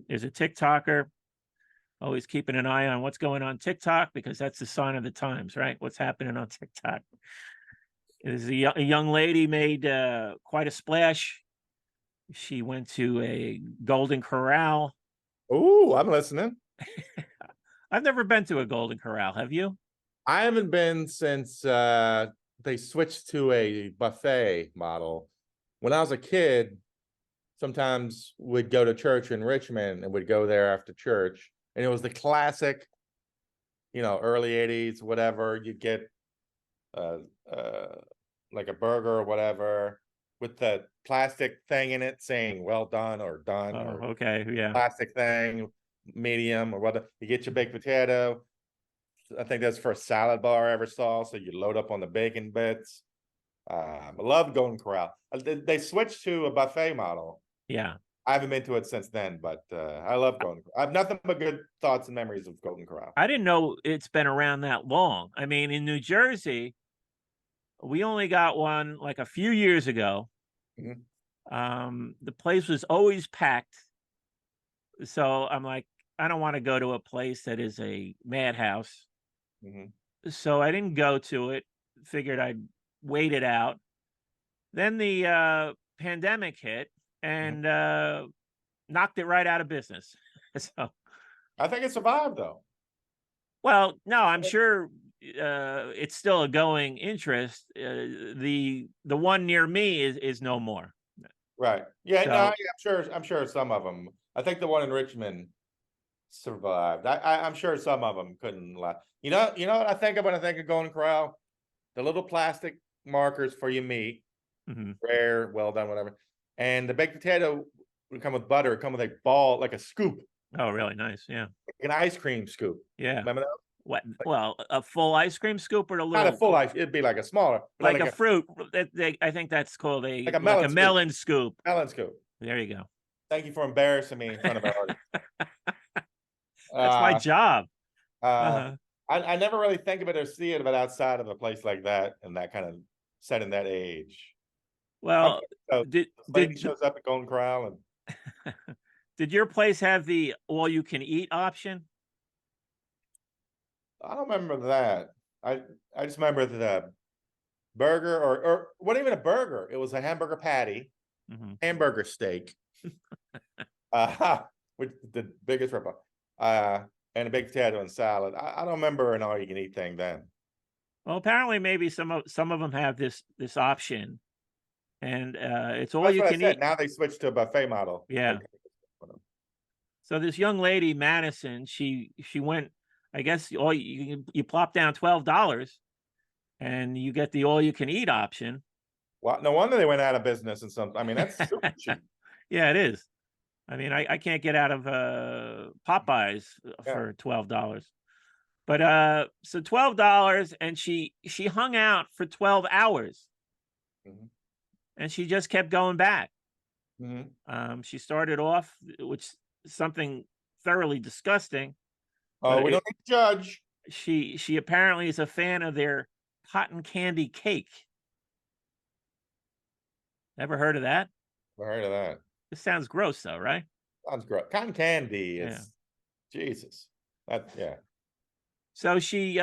There's a TikToker always keeping an eye on what's going on TikTok, because that's the sign of the times, right? What's happening on TikTok. There's a young lady made quite a splash. She went to a Golden Corral.
Ooh, I'm listening.
I've never been to a Golden Corral. Have you?
I haven't been since they switched to a buffet model. When I was a kid, sometimes we'd go to church in Richmond and we'd go there after church. And it was the classic, early 80s, whatever. You'd get uh, uh, like a burger or whatever with the plastic thing in it saying well done or done,
Oh,
or
okay. Yeah.
plastic thing, medium or whatever. You get your baked potato. I think that's the first salad bar I ever saw. So you load up on the bacon bits. I love Golden Corral. They switched to a buffet model.
Yeah.
I haven't been to it since then, but I love Golden Corral. I have nothing but good thoughts and memories of Golden Corral.
I didn't know it's been around that long. I mean, in New Jersey, we only got one like a few years ago.
Mhm.
The place was always packed. So I'm like, I don't want to go to a place that is a madhouse.
Mhm.
So I didn't go to it. Figured I'd wait it out. Then the pandemic hit
Mhm.
and knocked it right out of business. So,
I think it survived though.
well, no, I'm sure it's still a going interest. The one near me is no more.
Right. Yeah, no, yeah,
So,
I'm sure some of them. I think the one in Richmond survived. I'm sure some of them couldn't last. You know what I think of when I think of Golden Corral? The little plastic markers for your meat,
mhm.
rare, well done, whatever. And the baked potato would come with butter, come with a ball, like a scoop,
Oh, really nice. Yeah,
like an ice cream scoop.
yeah.
Remember that?
What? Well, a full ice cream scoop or a
Not a
little,
full ice, it'd be like a smaller, but
like
like
a
a
fruit. I think that's called
like a
like a
melon scoop.
melon scoop.
Melon scoop.
There you go.
Thank you for embarrassing me in front of our audience.
That's my
Uh,
job.
uh,
Uh-huh.
I never really think of it or see it, but outside of a place like that and that kind of set in that age. Okay,
Well,
so
did
this lady
did
shows up at Golden Corral and
did your place have the all you can eat option?
I don't remember that. I I just remember the burger or what even a burger. It was a hamburger patty,
Mhm.
hamburger steak, uh, which the biggest rip off, and a baked potato and salad. I don't remember an all you can eat thing then.
Well, apparently, maybe some of them have this option, and it's all
That's
you
what I
can
said.
eat.
Now they switched to a buffet model.
Yeah.
Okay.
So this young lady, Madison, she went. I guess all you plop down $12, and you get the all you can eat option.
Well, no wonder they went out of business and something. I mean, that's super cheap.
Yeah, it is. I mean, I can't get out of Popeyes
Yeah.
for $12. But so $12, and she hung out for 12 hours,
Mhm.
and she just kept going back.
Mhm.
She started off, which something thoroughly disgusting,
Oh,
but
we don't need to judge.
she apparently is a fan of their cotton candy cake. Ever heard of that?
Never heard of that.
This sounds gross, though, right?
Sounds great. Cotton candy
Yeah.
is Jesus. That yeah.
So she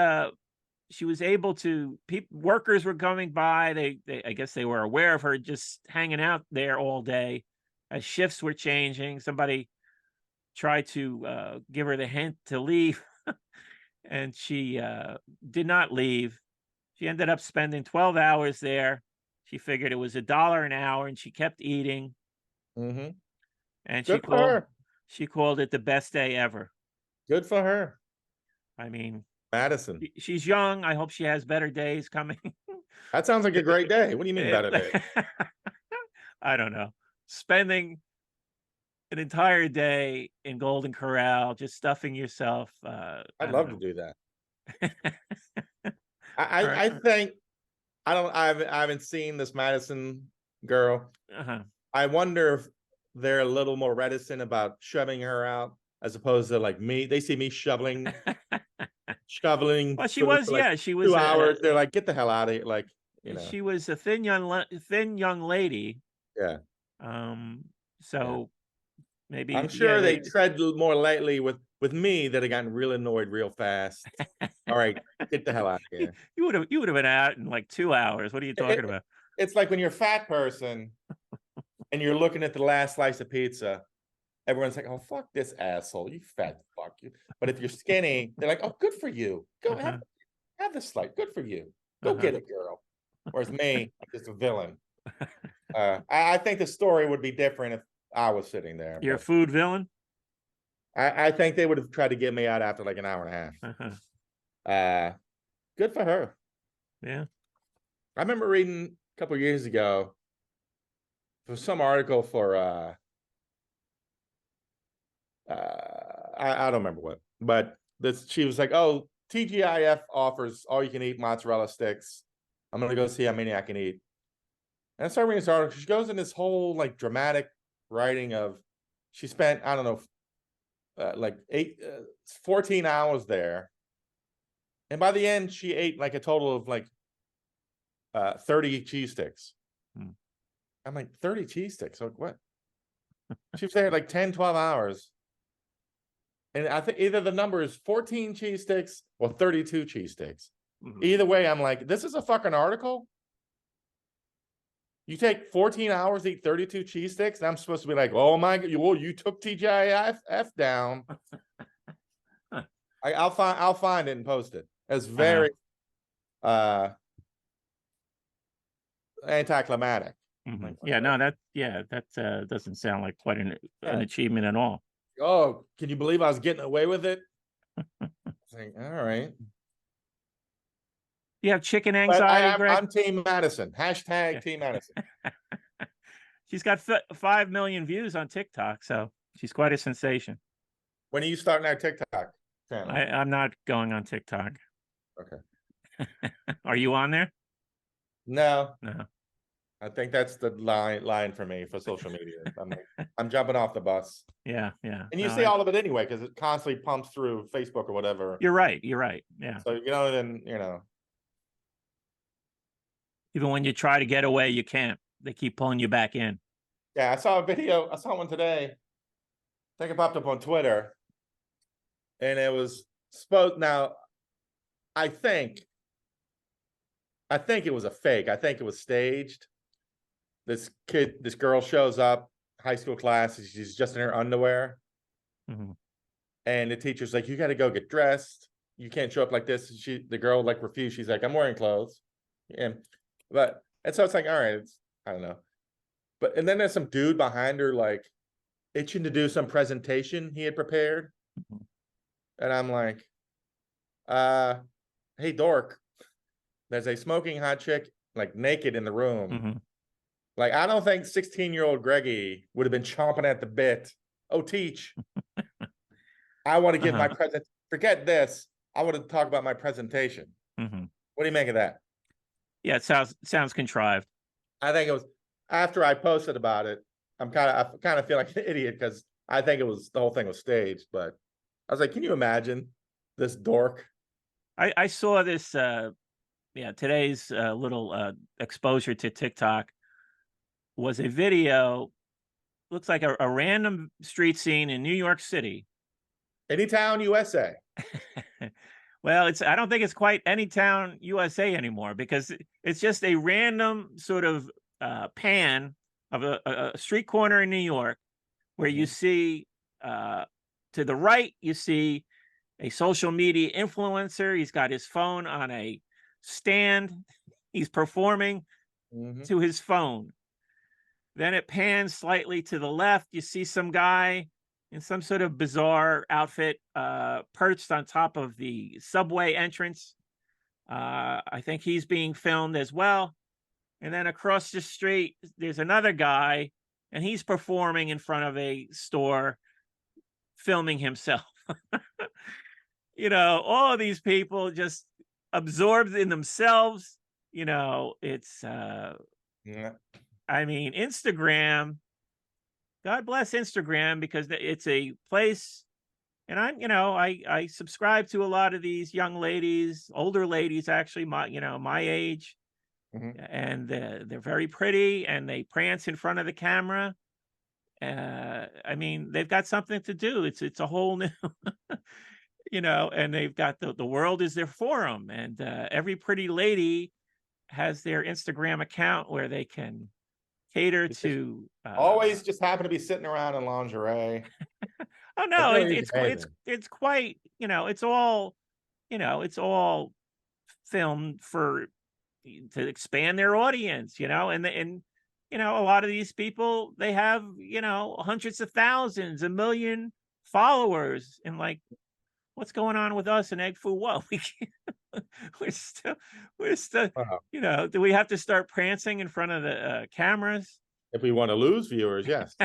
was able to. Workers were coming by. They I guess they were aware of her just hanging out there all day, as shifts were changing. Somebody tried to give her the hint to leave, and she did not leave. She ended up spending 12 hours there. She figured it was $1 an hour, and she kept eating.
Hmm.
And
Good for her.
she called it the best day ever.
Good for her.
I mean,
Madison.
she's young. I hope she has better days coming.
That sounds like a great day. What do you mean
It-
better day?
I don't know. Spending an entire day in Golden Corral, just stuffing yourself.
I'd
I don't
love to
know.
do that.
All right.
I think I haven't seen this Madison girl.
Uh-huh.
I wonder if they're a little more reticent about shoving her out as opposed to like me. They see me shoveling
Well, she
food
was,
for like
yeah, she was
2 hours. They're like, get the hell out of here. Like,
she was a thin young lady.
yeah,
Um,
yeah.
so maybe,
I'm
yeah,
sure they tread more lightly with with me that have gotten real annoyed real fast. All right, get the hell out of here.
You would have been out in like 2 hours. What are you talking about?
It's like when you're a fat person and you're looking at the last slice of pizza. Everyone's like, "Oh, fuck this asshole, you fat fuck you." But if you're skinny, they're like, "Oh, good for you. Go have this slice. Good for you. Go get it, girl." Whereas me, I'm just a villain. I think the story would be different if I was sitting there.
You're a food villain?
I think they would have tried to get me out after like an hour and a half. Good for her.
Yeah.
I remember reading a couple of years ago for some article for I don't remember what, but this she was like, "Oh, TGIF offers all you can eat mozzarella sticks. I'm gonna go see how many I can eat." And I started reading this article. She goes in this whole like dramatic writing of she spent, I don't know, like 14 hours there. And by the end, she ate like a total of like 30 cheese sticks. I'm like, 30 cheese sticks? Like what? She was there like 10, 12 hours. And I think either the number is 14 cheese sticks or 32 cheese sticks. Either way, I'm like, this is a fucking article. You take 14 hours to eat 32 cheese sticks, and I'm supposed to be like, "Oh my god, you took TGIF down." I'll find it and post it. It's very anticlimactic.
Like, yeah, no, that doesn't sound like quite an achievement at all.
Oh, can you believe I was getting away with it? Like, all right.
You have chicken anxiety, Greg?
I'm Team Madison. Hashtag Team Madison.
She's got 5 million views on TikTok, so she's quite a sensation.
When are you starting our TikTok channel?
I'm not going on TikTok.
Okay.
Are you on there?
No.
No.
I think that's the line for me for social media. I'm jumping off the bus.
Yeah, yeah.
And you see all of it anyway because it constantly pumps through Facebook or whatever.
You're right. Yeah.
So then
even when you try to get away, you can't. They keep pulling you back in.
Yeah, I saw a video. I saw one today. I think it popped up on Twitter, and it was supposed. Now, I think it was a fake. I think it was staged. This girl shows up, high school class. She's just in her underwear, and the teacher's like, "You got to go get dressed. You can't show up like this." The girl like refused. She's like, "I'm wearing clothes," and so it's like, all right, I don't know, and then there's some dude behind her like itching to do some presentation he had prepared, and I'm like, "Hey, dork, there's a smoking hot chick like naked in the room." Like, I don't think 16-year-old Greggy would have been chomping at the bit. "Oh, teach. I want to give my present. Forget this. I want to talk about my presentation." What do you make of that?
Yeah, it sounds contrived.
I think it was after I posted about it. I kind of feel like an idiot because I think the whole thing was staged. But I was like, can you imagine this dork?
I saw this. Today's little exposure to TikTok was a video. Looks like a random street scene in New York City.
Anytown, USA.
Well, I don't think it's quite Anytown, USA anymore because it's just a random sort of pan of a street corner in New York where you see to the right, you see a social media influencer. He's got his phone on a stand. He's performing to his phone. Then it pans slightly to the left. You see some guy in some sort of bizarre outfit perched on top of the subway entrance. I think he's being filmed as well. And then across the street, there's another guy, and he's performing in front of a store, filming himself. All of these people just absorbed in themselves. It's I mean, Instagram, God bless Instagram, because it's a place, and I subscribe to a lot of these young ladies, older ladies, actually, my age, and they're very pretty, and they prance in front of the camera. I I mean, they've got something to do. It's a whole new, and they've got the world is their forum, and every pretty lady has their Instagram account where they can cater
It's just
to.
always just happen to be sitting around in lingerie.
Oh
It
no,
really is amazing.
it's quite, it's all filmed for to expand their audience, a lot of these people, they have, hundreds of thousands, a million followers, and like, what's going on with us and egg foo what? We can't, we're still,
Wow.
do we have to start prancing in front of the cameras?
If we want to lose viewers, yes.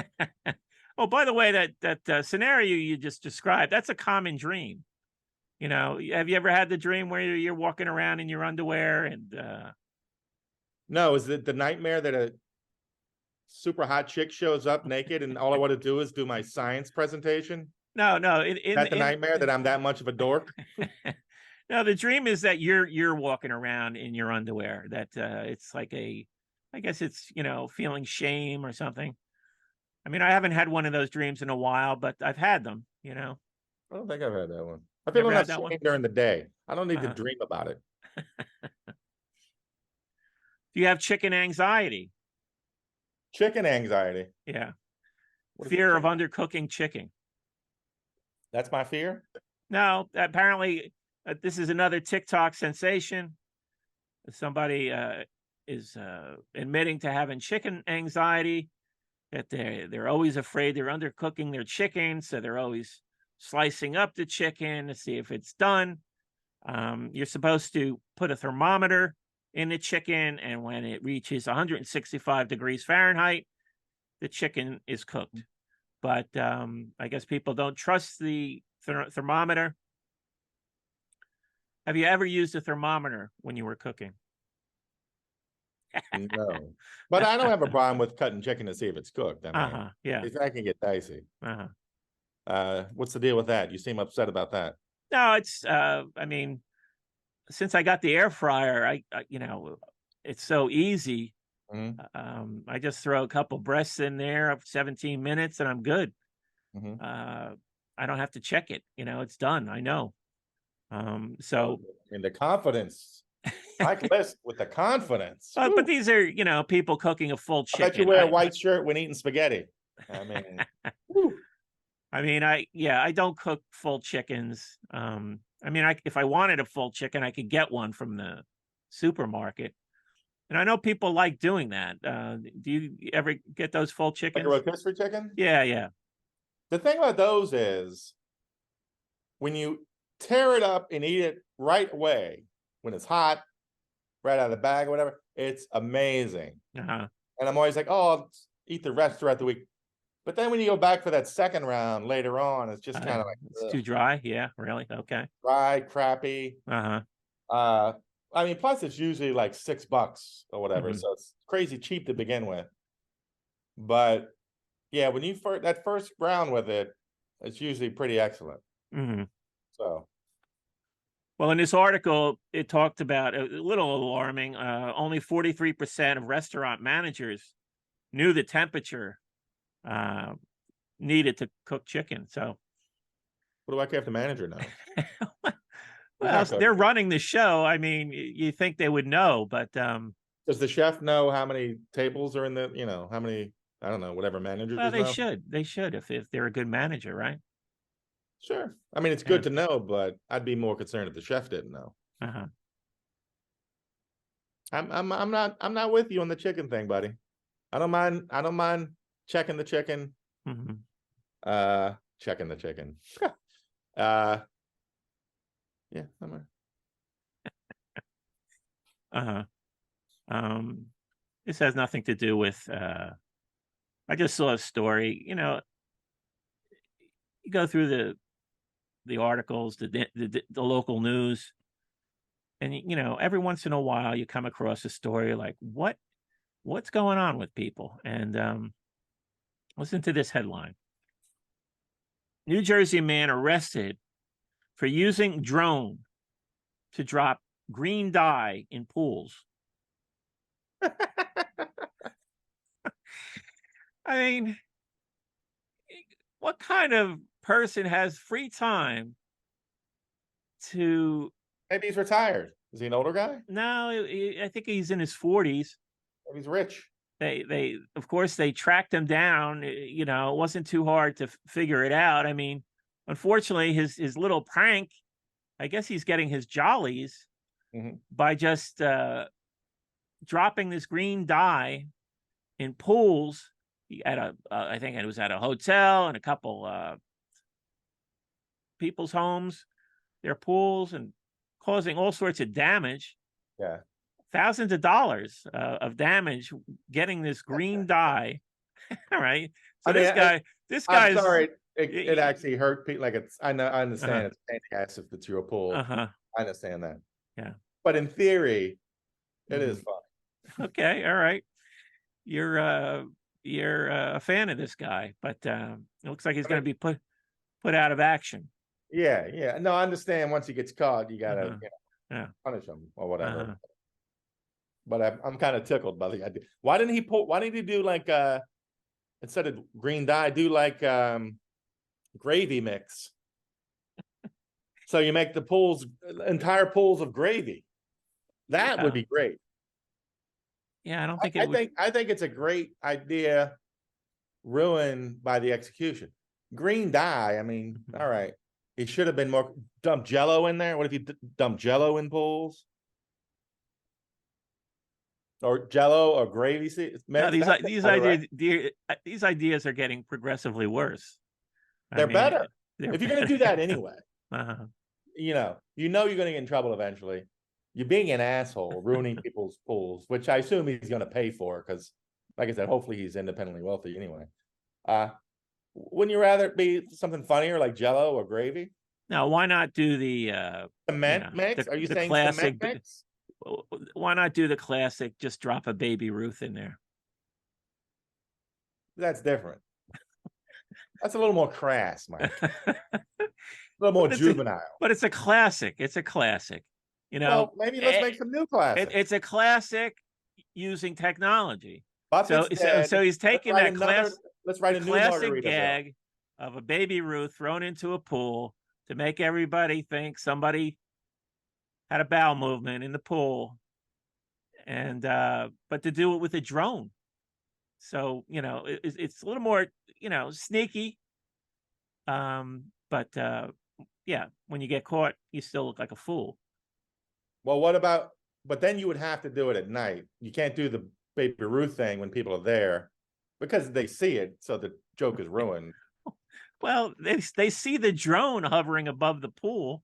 Oh, by the way, that scenario you just described, that's a common dream. Have you ever had the dream where you're walking around in your underwear and
No, is it the nightmare that a super hot chick shows up naked and all I want to do is do my science presentation?
no,
That's the nightmare that I'm that much of a dork.
no, the dream is that you're walking around in your underwear, that it's like I guess it's, feeling shame or something. I mean, I haven't had one of those dreams in a while, but I've had them.
I don't think I've had that one. I feel
Never
enough
had that one.
shame during the day. I don't need to
Uh-huh.
dream about it.
Do you have chicken anxiety?
Chicken anxiety.
Yeah.
What is
Fear of
chicken?
undercooking chicken.
That's my fear.
No, apparently this is another TikTok sensation. Somebody is admitting to having chicken anxiety, that they're always afraid they're undercooking their chicken, so they're always slicing up the chicken to see if it's done. You're supposed to put a thermometer in the chicken, and when it reaches 165 degrees Fahrenheit, the chicken is cooked. But I guess people don't trust the thermometer. Have you ever used a thermometer when you were cooking?
No, but I don't have a problem with cutting chicken to see if it's cooked. I mean,
Yeah.
that can get dicey.
Uh-huh.
What's the deal with that? You seem upset about that.
No, it's I mean, since I got the air fryer, it's so easy. I just throw a couple breasts in there of 17 minutes and I'm good. I don't have to check it. It's done. I know. So
in the confidence, Mike List with the confidence.
but these are, people cooking a full chicken.
I bet you wear a white shirt when eating spaghetti. I mean,
I don't cook full chickens. If I wanted a full chicken, I could get one from the supermarket. And I know people like doing that. Do you ever get those full chickens?
Like a rotisserie chicken?
Yeah.
The thing about those is when you tear it up and eat it right away, when it's hot, right out of the bag or whatever, it's amazing.
Uh-huh.
And I'm always like, oh, I'll eat the rest throughout the week. But then when you go back for that second round later on, it's just kind of like
it's too dry. Yeah, really? Okay.
Dry, crappy.
Uh-huh.
Plus it's usually like $6 or whatever, so it's crazy cheap to begin with. But yeah, when you that first round with it, it's usually pretty excellent. So,
well, in this article, it talked about a little alarming. Only 43% of restaurant managers knew the temperature needed to cook chicken. So,
what do I care if the manager knows?
Well, they're running the show. I mean, you think they would know, but
does the chef know how many tables are in the? How many? I don't know. Whatever managers.
Well, they should. They should if they're a good manager, right?
Sure. I mean, it's good to know, but I'd be more concerned if the chef didn't know. I'm not with you on the chicken thing, buddy. I don't mind checking the chicken. Checking the chicken. Yeah.
This has nothing to do with I just saw a story, you go through the articles, the local news, and every once in a while you come across a story like what's going on with people. And listen to this headline. New Jersey man arrested for using drone to drop green dye in pools. I mean, what kind of person has free time to?
Maybe he's retired. Is he an older guy?
No, I think he's in his 40s.
Maybe he's rich.
They of course they tracked him down. You know, it wasn't too hard to figure it out. I mean, unfortunately, his little prank. I guess he's getting his jollies
Mhm.
by just dropping this green dye in pools at a I think it was at a hotel and a couple people's homes, their pools, and causing all sorts of damage,
Yeah.
thousands of dollars of damage getting this green dye. All right, so
I mean,
this
I'm
guy's
sorry. It actually hurt people. Like it's, I know, I
uh-huh,
understand it's a pain in the ass if it's your pool.
uh-huh,
I understand that.
yeah.
But in theory, it is
Mhm.
fun.
Okay, all right. You're a fan of this guy, but it looks like he's
I
going
mean,
to be put out of action.
yeah, yeah. No, I understand. Once he gets caught, you gotta,
Uh-huh. Yeah.
punish him or whatever.
Uh-huh.
But I'm kind of tickled by the idea. Why didn't he pull? Why didn't he do like instead of green dye, do like gravy mix? So you make the pools, entire pools of gravy. That would
Yeah.
be great.
Yeah, I don't think it would.
I think it's a great idea, ruined by the execution. Green dye. I mean,
Mhm.
all right. He should have been more dump Jello in there. What if you dump Jello in pools? Or Jello or gravy
No,
mix? That's better, right?
these ideas are getting progressively worse. I
They're
mean,
better.
they're
If you're going to do
better.
that anyway,
Uh-huh.
you're going to get in trouble eventually. You're being an asshole, ruining people's pools, which I assume he's going to pay for because, like I said, hopefully he's independently wealthy anyway. Wouldn't you rather it be something funnier like Jello or gravy?
Now, why not do the
Cement mix? Are you
the
saying cement
classic?
mix?
Why not do the classic? Just drop a Baby Ruth in there.
That's different. That's a little more crass, Mike. A little more
But
juvenile.
it's a classic. It's a classic. You know,
Well, maybe let's make some new classics.
it's a classic using technology.
Buffett's dead.
So he's taking that
Let's write a new
classic
Margaritaville.
gag of a Baby Ruth thrown into a pool to make everybody think somebody had a bowel movement in the pool, and but to do it with a drone. So it's a little more sneaky. But yeah, when you get caught, you still look like a fool.
Well, what about? But then you would have to do it at night. You can't do the Baby Ruth thing when people are there because they see it. So the joke is ruined.
Well, they see the drone hovering above the pool.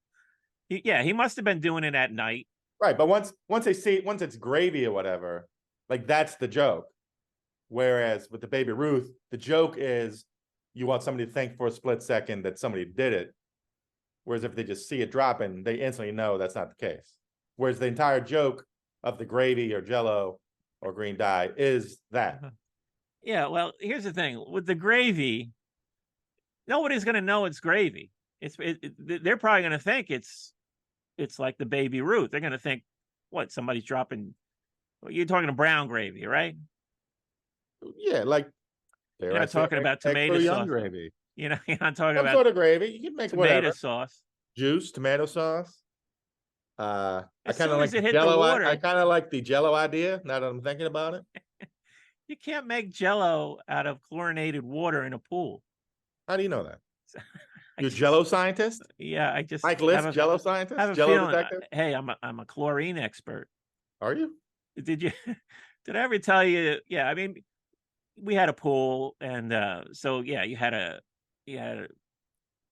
Yeah, he must have been doing it at night.
Right, but once they see it, once it's gravy or whatever, like that's the joke. Whereas with the Baby Ruth, the joke is you want somebody to think for a split second that somebody did it. Whereas if they just see it dropping, they instantly know that's not the case. Whereas the entire joke of the gravy or Jello or green dye is that.
Yeah, well, here's the thing with the gravy. Nobody's going to know it's gravy. They're probably going to think it's like the Baby Ruth. They're going to think, what, somebody's dropping. You're talking to brown gravy, right?
Yeah, like
You're not talking about tomato sauce.
Gravy.
You're not talking
Some
about
sort of gravy. You can make
tomato
whatever.
sauce.
Juice, tomato sauce. I
As
kind of
soon
like
as it
the
hit the
Jello.
water,
I kind of like the Jello idea. Now that I'm thinking about it,
you can't make Jello out of chlorinated water in a pool.
how do you know that?
I
You're a
just-
Jello scientist,
Yeah, I just
Mike
have
List,
a
Jello scientist,
have a
Jello
feeling.
detective.
Hey, I'm a chlorine expert.
Are you?
Did you? Did I ever tell you? Yeah, I mean, we had a pool, and so yeah, you had to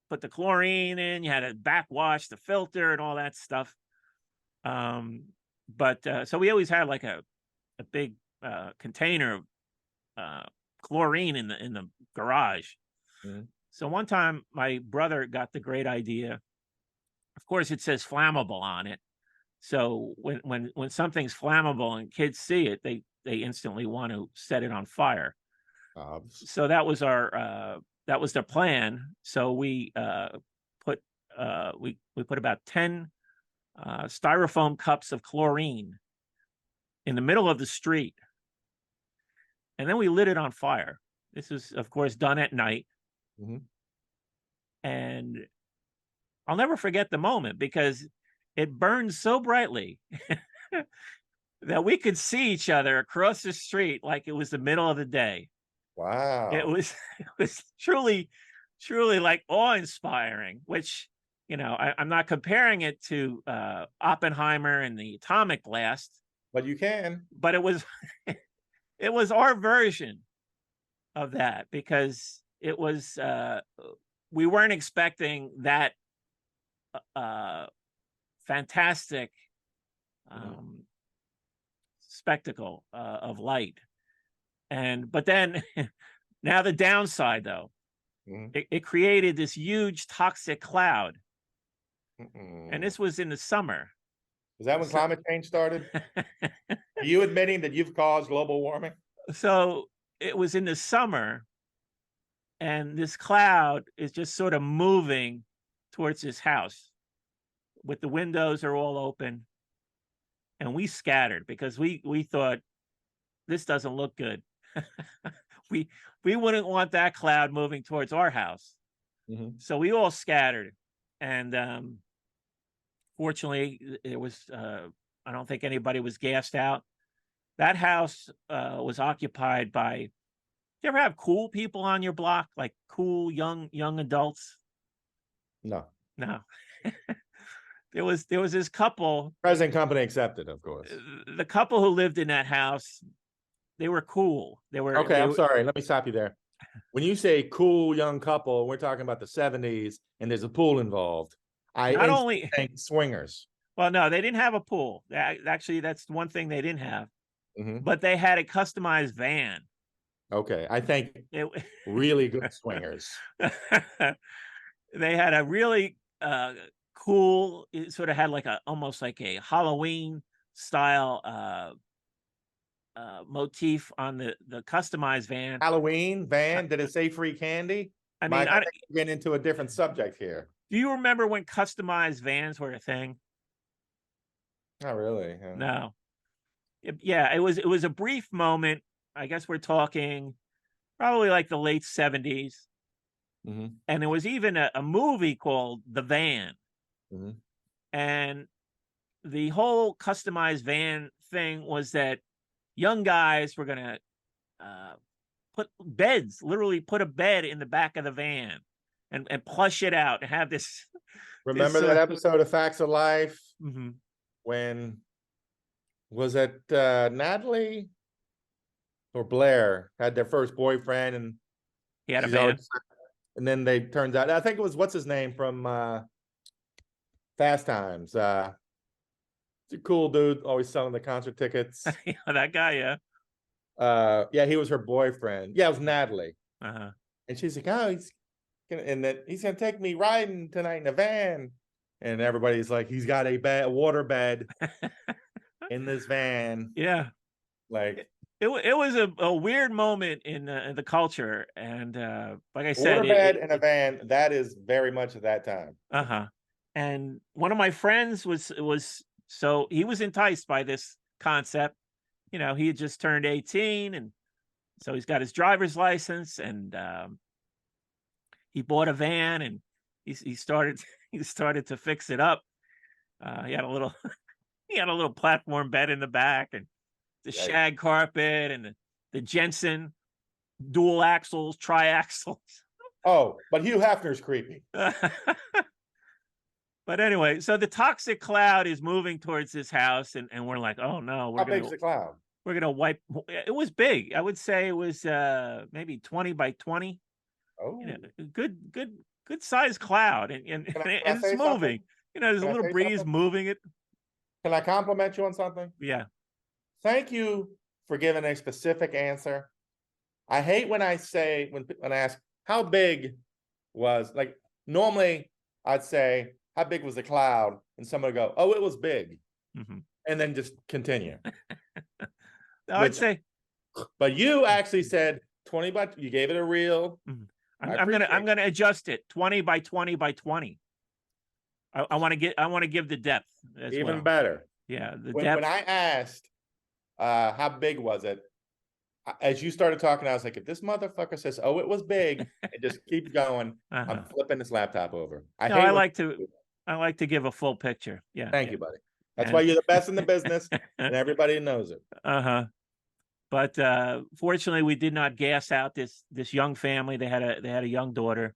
put the chlorine in. You had to backwash the filter and all that stuff. But so we always had like a big container of chlorine in the garage.
Mhm.
So one time my brother got the great idea. Of course, it says flammable on it. So when something's flammable and kids see it, they instantly want to set it on fire. So that was the plan. So we put we put about 10 styrofoam cups of chlorine in the middle of the street, and then we lit it on fire. This is, of course, done at night.
Mhm.
And I'll never forget the moment because it burned so brightly that we could see each other across the street like it was the middle of the day. It
Wow.
was it was truly, truly like awe-inspiring, which, I'm not comparing it to Oppenheimer and the atomic blast,
But you can.
but it was it was our version of that because it was we weren't expecting that uh fantastic
Mhm,
um spectacle of light. But then now the downside though,
mhm,
it created this huge toxic cloud, and
mm-mm.
this was in the summer.
Is that when
So,
climate change started? Are you admitting that you've caused global warming?
so it was in the summer, and this cloud is just sort of moving towards his house with the windows are all open, and we scattered because we thought this doesn't look good. we we wouldn't want that cloud moving towards our house.
Mhm.
So we all scattered, and fortunately, it was. I don't think anybody was gassed out. That house was occupied by. You ever have cool people on your block, like cool young adults?
No.
No, there was this couple.
Present company accepted, of course.
The couple who lived in that house, they were cool. They were
Okay,
they
I'm
were
sorry. Let me stop you there. When you say cool young couple, we're talking about the 70s and there's a pool involved. I
not
instantly
only.
think swingers.
Well, no, they didn't have a pool. Actually, that's one thing they didn't have.
Mhm.
But they had a customized van.
Okay, I think
It,
really good swingers.
they had a really cool. It sort of had like a almost like a Halloween style motif on the customized van.
Halloween
Uh,
van, did it say free candy?
I mean,
Mike, I think we're getting into a different subject here.
do you remember when customized vans were a thing?
Not really.
No. Yeah, it was a brief moment. I guess we're talking probably like the late 70s.
Mhm,
And there was even a movie called The Van.
mhm.
And the whole customized van thing was that young guys were going to uh, put beds, literally put a bed in the back of the van and plush it out and have this, this
Remember that
sort of,
episode of Facts of Life
mhm.
when was it Natalie or Blair had their first boyfriend and
He had a
she's always,
van.
and then they turns out I think it was what's his name from Fast Times. He's a cool dude, always selling the concert tickets.
Yeah, that guy, yeah.
Yeah, he was her boyfriend. Yeah, it was Natalie.
Uh-huh.
And she's like, oh, and then he's gonna take me riding tonight in a van. And everybody's like, he's got a water bed in this van.
Yeah.
Like
It was a weird moment in the culture. And like I said,
water bed in a van, that is very much at that time.
uh-huh. And one of my friends was so he was enticed by this concept. He had just turned 18, and so he's got his driver's license, and he bought a van, and he started he started to fix it up. He had a little he had a little platform bed in the back, and the
Yikes.
shag carpet, and the Jensen dual axles, triaxles.
Oh, but Hugh Hefner's creepy.
But anyway, so the toxic cloud is moving towards this house, and we're like, oh no,
How big's the cloud?
we're gonna wipe. It was big. I would say it was maybe 20 by 20.
Oh,
A good sized cloud, and
can I
and it's
say something?
moving. There's a
Can I
little
say
breeze
something?
moving it.
Can I compliment you on something?
Yeah.
Thank you for giving a specific answer. I hate when I say when I ask how big was like normally I'd say how big was the cloud and someone would go, oh, it was big,
Mhm.
and then just continue.
I'd
Which,
say
but you actually said 20 by you gave it a real.
mhm.
I
I'm gonna
appreciate
adjust it 20 by 20 by 20. I want to give the depth
it.
as
Even
well.
better.
Yeah, the
When
depth.
I asked how big was it, as you started talking, I was like, if this motherfucker says, "Oh, it was big," and just keep going, I'm
Uh-huh.
flipping this laptop over. I
No,
hate
I
when
like to I like to give a full picture. Yeah,
thank
yeah.
you, buddy. That's why
And
you're the best in the business, and everybody knows it.
uh-huh. But fortunately we did not gas out this young family. They had a young daughter.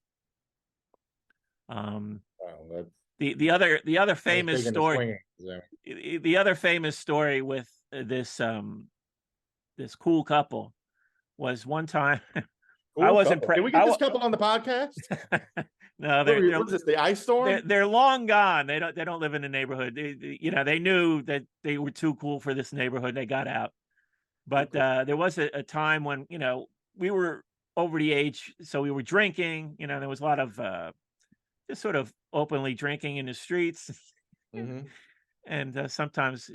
Um
Wow, that's
the other
that's
famous
big in the
story
swinging. So.
the other famous story with this cool couple was one time I
Cool
wasn't
couple.
pre
Can we
I
get this
wa-
couple on the podcast?
no,
What is this? The ice storm?
they're long gone. They don't live in the neighborhood. They knew that they were too cool for this neighborhood. They got out. But
Okay.
there was a time when we were over the age, so we were drinking. There was a lot of just sort of openly drinking in the streets,
Mm-hmm.
and sometimes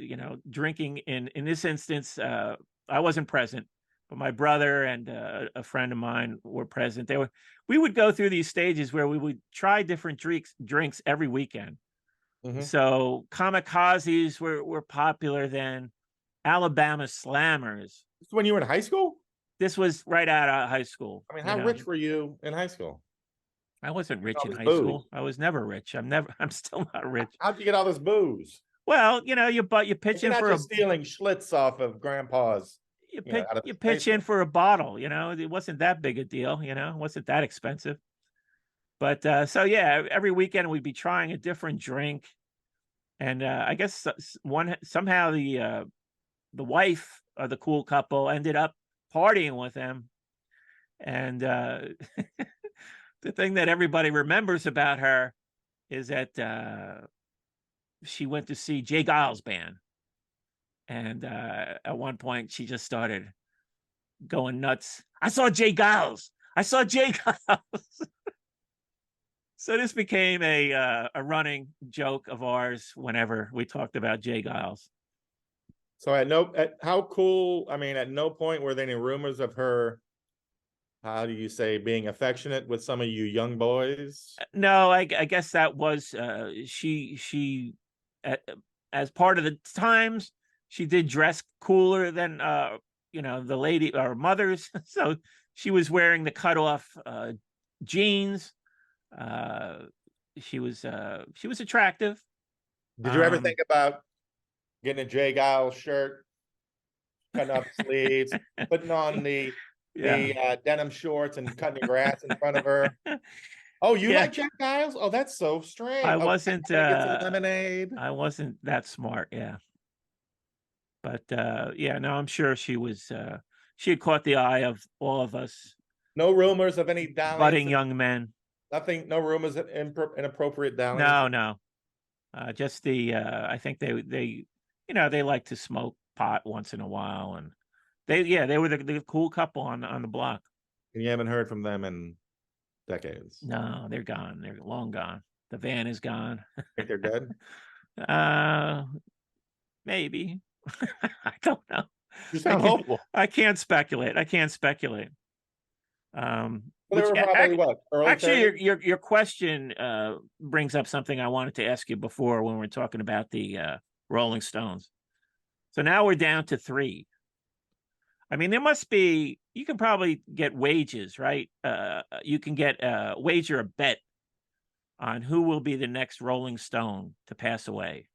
drinking. In this instance, I wasn't present, but my brother and a friend of mine were present. We would go through these stages where we would try different drinks every weekend.
Mm-hmm.
So kamikazes were popular then. Alabama Slammers.
When you were in high school?
This was right out of high school.
I mean, how rich were you in high school?
I wasn't rich
All
in
this
high
booze.
school. I was never rich. I'm still not rich.
How'd you get all this booze?
Well, you pitch
You're
in
not
for a
just stealing Schlitz off of grandpa's, out of
you
his
pitch in
basement.
for a bottle. It wasn't that big a deal. It wasn't that expensive. But so yeah, every weekend we'd be trying a different drink, and I guess somehow the wife of the cool couple ended up partying with them, and the thing that everybody remembers about her is that she went to see Jay Giles band, and at one point she just started going nuts. I saw Jay Giles. I saw Jay Giles. So this became a running joke of ours whenever we talked about Jay Giles.
So how cool, I mean, at no point were there any rumors of her, how do you say, being affectionate with some of you young boys?
No, I guess that was she uh, as part of the times she did dress cooler than the lady or mothers. So she was wearing the cutoff jeans. Uh, she was attractive.
Did you ever think about getting a Jay Giles shirt, cutting off the sleeves, putting on
Yeah.
the denim shorts and cutting the grass in front of her? Oh, you
Yeah.
like Jack Giles? Oh, that's so strange.
I
Oh,
wasn't
can I get some lemonade?
I wasn't that smart, yeah. But yeah, no, I'm sure she had caught the eye of all of us
No rumors of any dalliance.
budding young men.
Nothing. No rumors of inappropriate dalliance.
No, no. Just I think they like to smoke pot once in a while, and they were the cool couple on the block.
And you haven't heard from them in decades.
No, they're gone. They're long gone. The van is gone.
Think they're dead?
uh Maybe. I don't know.
You sound hopeful.
I can't speculate.
Well, they
Which
were probably what? Early
actually
30s?
your question brings up something I wanted to ask you before when we were talking about the Rolling Stones. So now we're down to 3. I mean, you can probably get wages, right? You can get wager a bet on who will be the next Rolling Stone to pass away.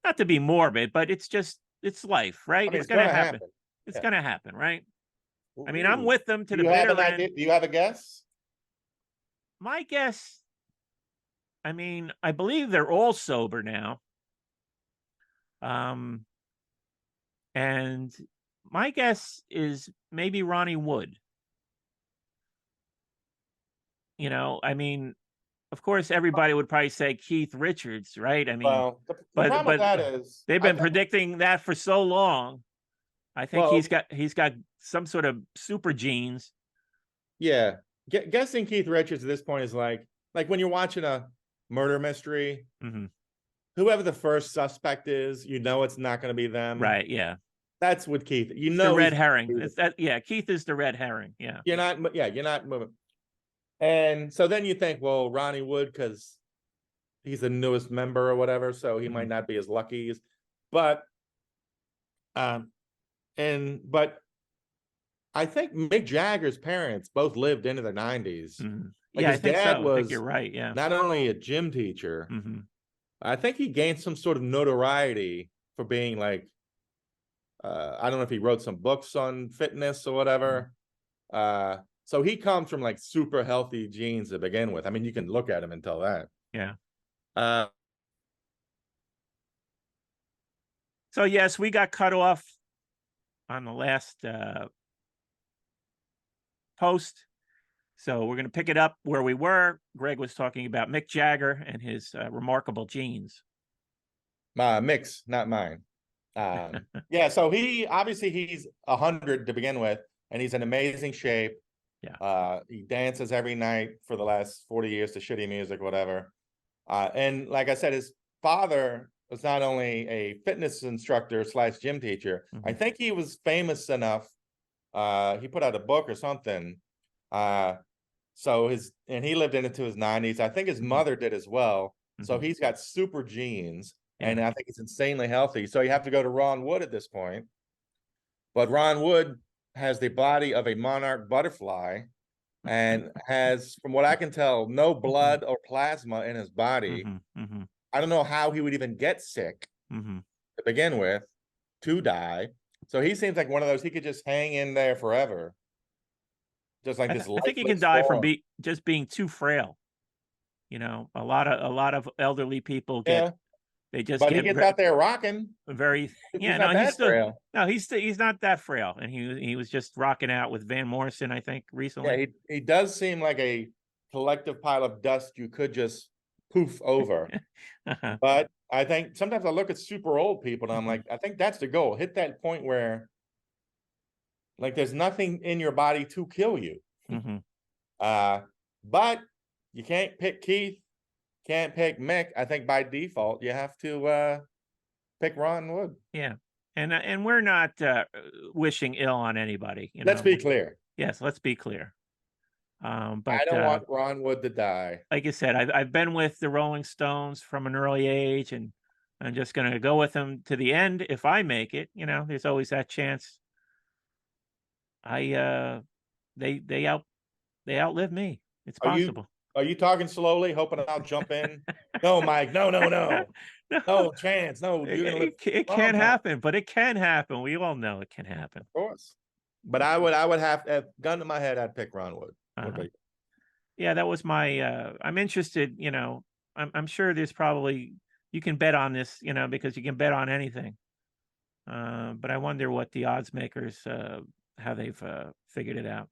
Not to be morbid, but it's life, right?
I mean,
It's
it's
gonna
gonna
happen.
happen.
It's
Yeah.
gonna happen, right? I mean, I'm
Ooh.
with them to
Do
the
you have an
bitter
idea?
end.
Do you have a guess?
My guess, I mean, I believe they're all sober now. Um, and my guess is maybe Ronnie Wood. I mean, of course, everybody would probably say Keith Richards, right? I mean,
Well, the
but
problem with that is,
they've been predicting that for so long. I think
well,
he's got some sort of super genes.
yeah, guessing Keith Richards at this point is like when you're watching a murder mystery,
Mm-hmm.
whoever the first suspect is, it's not going to be them.
Right? Yeah.
That's with Keith.
It's the red herring. Yeah, Keith is the red herring. Yeah.
You're not moving. And so then you think, well, Ronnie Wood, because he's the newest member or whatever, so he might not be as lucky as, but I think Mick Jagger's parents both lived into their 90s.
Mhm.
Like
Yeah, I
his
think
dad
so. I think
was
you're right. Yeah.
not only a gym teacher,
Mhm.
I think he gained some sort of notoriety for being like, I don't know if he wrote some books on fitness or
Mhm.
whatever. So he comes from like super healthy genes to begin with. I mean, you can look at him and tell that.
Yeah.
Uh,
So yes, we got cut off on the last post. So we're going to pick it up where we were. Greg was talking about Mick Jagger and his remarkable genes.
Mix, not mine. Yeah, so he's 100 to begin with, and he's in amazing shape.
Yeah.
He dances every night for the last 40 years to shitty music, whatever. And like I said, his father was not only a fitness instructor slash gym teacher. I
Mhm.
think he was famous enough. He put out a book or something. And he lived into his 90s. I think his
Mhm.
mother did as well. So
Mhm.
he's got super genes, and
Yeah.
I think he's insanely healthy. So you have to go to Ron Wood at this point. But Ron Wood has the body of a monarch butterfly and has, from what I can tell, no
Mhm.
blood or plasma in his body.
Mhm. Mhm.
I don't know how he would even get sick
Mhm.
to begin with to die. So he seems like one of those, he could just hang in there forever, just like this
I think he can
lifeless
die from
form.
just being too frail. You know, a lot of elderly people
Yeah,
they just
but he
get
gets out there rocking.
very
He's
yeah,
not
no,
that frail.
he's not that frail, and he was just rocking out with Van Morrison, I think,
Yeah,
recently.
he does seem like a collective pile of dust you could just poof over.
Uh-huh.
But I think sometimes I look at super old people and I'm
Mhm.
like, I think that's the goal. Hit that point where like there's nothing in your body to kill you.
Mhm.
Uh, but you can't pick Keith, can't pick Mick. I think by default you have to pick Ron Wood.
Yeah, and we're not wishing ill on anybody.
Let's be clear.
Yes, let's be clear.
I
But
don't want Ron Wood to die.
like I said, I've been with the Rolling Stones from an early age, and I'm just going to go with them to the end. If I make it, there's always that chance. I they outlive me. It's
Are you
possible.
are you talking slowly, hoping I'll jump in? No, Mike. No, no, no.
No,
No chance. No, you're gonna live
it
a long
can't
time.
happen, but it can happen. We all know it can happen.
Of course. But I would have gun to my head, I'd pick Ron Wood. What
Uh-huh.
about you?
Yeah, that was my. I'm interested. I'm sure there's probably you can bet on this. Because you can bet on anything. But I wonder what the odds makers how they've figured it out.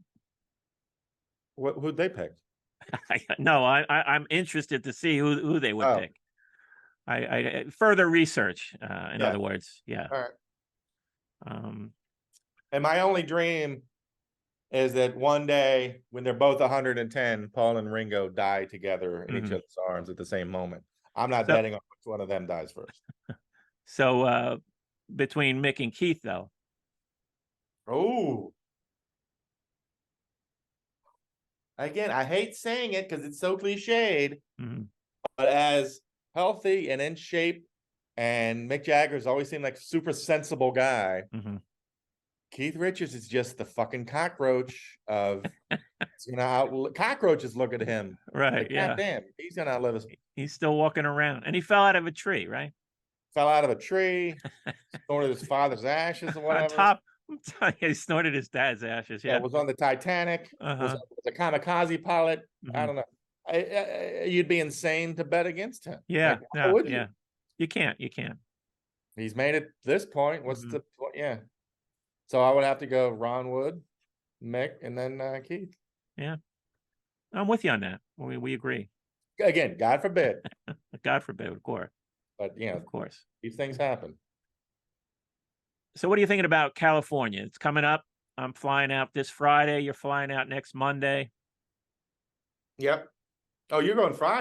Who'd they pick?
No, I'm interested to see who they would
Oh,
pick. I further research. In
yeah.
other words, yeah.
All right.
Um,
And my only dream is that one day when they're both 110, Paul and Ringo die together in each
mhm.
other's arms at the same moment. I'm not
So
betting on which one of them dies first.
so between Mick and Keith, though.
Oh, again, I hate saying it because it's so cliched,
Mhm.
but as healthy and in shape, and Mick Jagger's always seemed like a super sensible guy.
Mhm.
Keith Richards is just the fucking cockroach of cockroaches look at him
Right.
like, God
Yeah.
damn, he's gonna outlive us.
He's still walking around, and he fell out of a tree, right?
Fell out of a tree, snorted his father's ashes or
On
whatever.
top, I'm telling you, he snorted his dad's ashes.
Yeah,
Yeah.
was on the Titanic, was,
Uh-huh.
was a kamikaze pilot. I
Mhm.
don't know. You'd be insane to bet against him.
Yeah.
Like, why
Yeah.
would you?
Yeah. You can't. You can't.
He's made it this point. What's
Mhm.
the point? Yeah. So I would have to go Ron Wood, Mick, and then Keith.
Yeah. I'm with you on that. We agree.
Again, God forbid,
God forbid, of course.
but
Of course.
these things happen.
So what are you thinking about California? It's coming up. I'm flying out this Friday. You're flying out next Monday.
Yep. Oh, you're going Friday.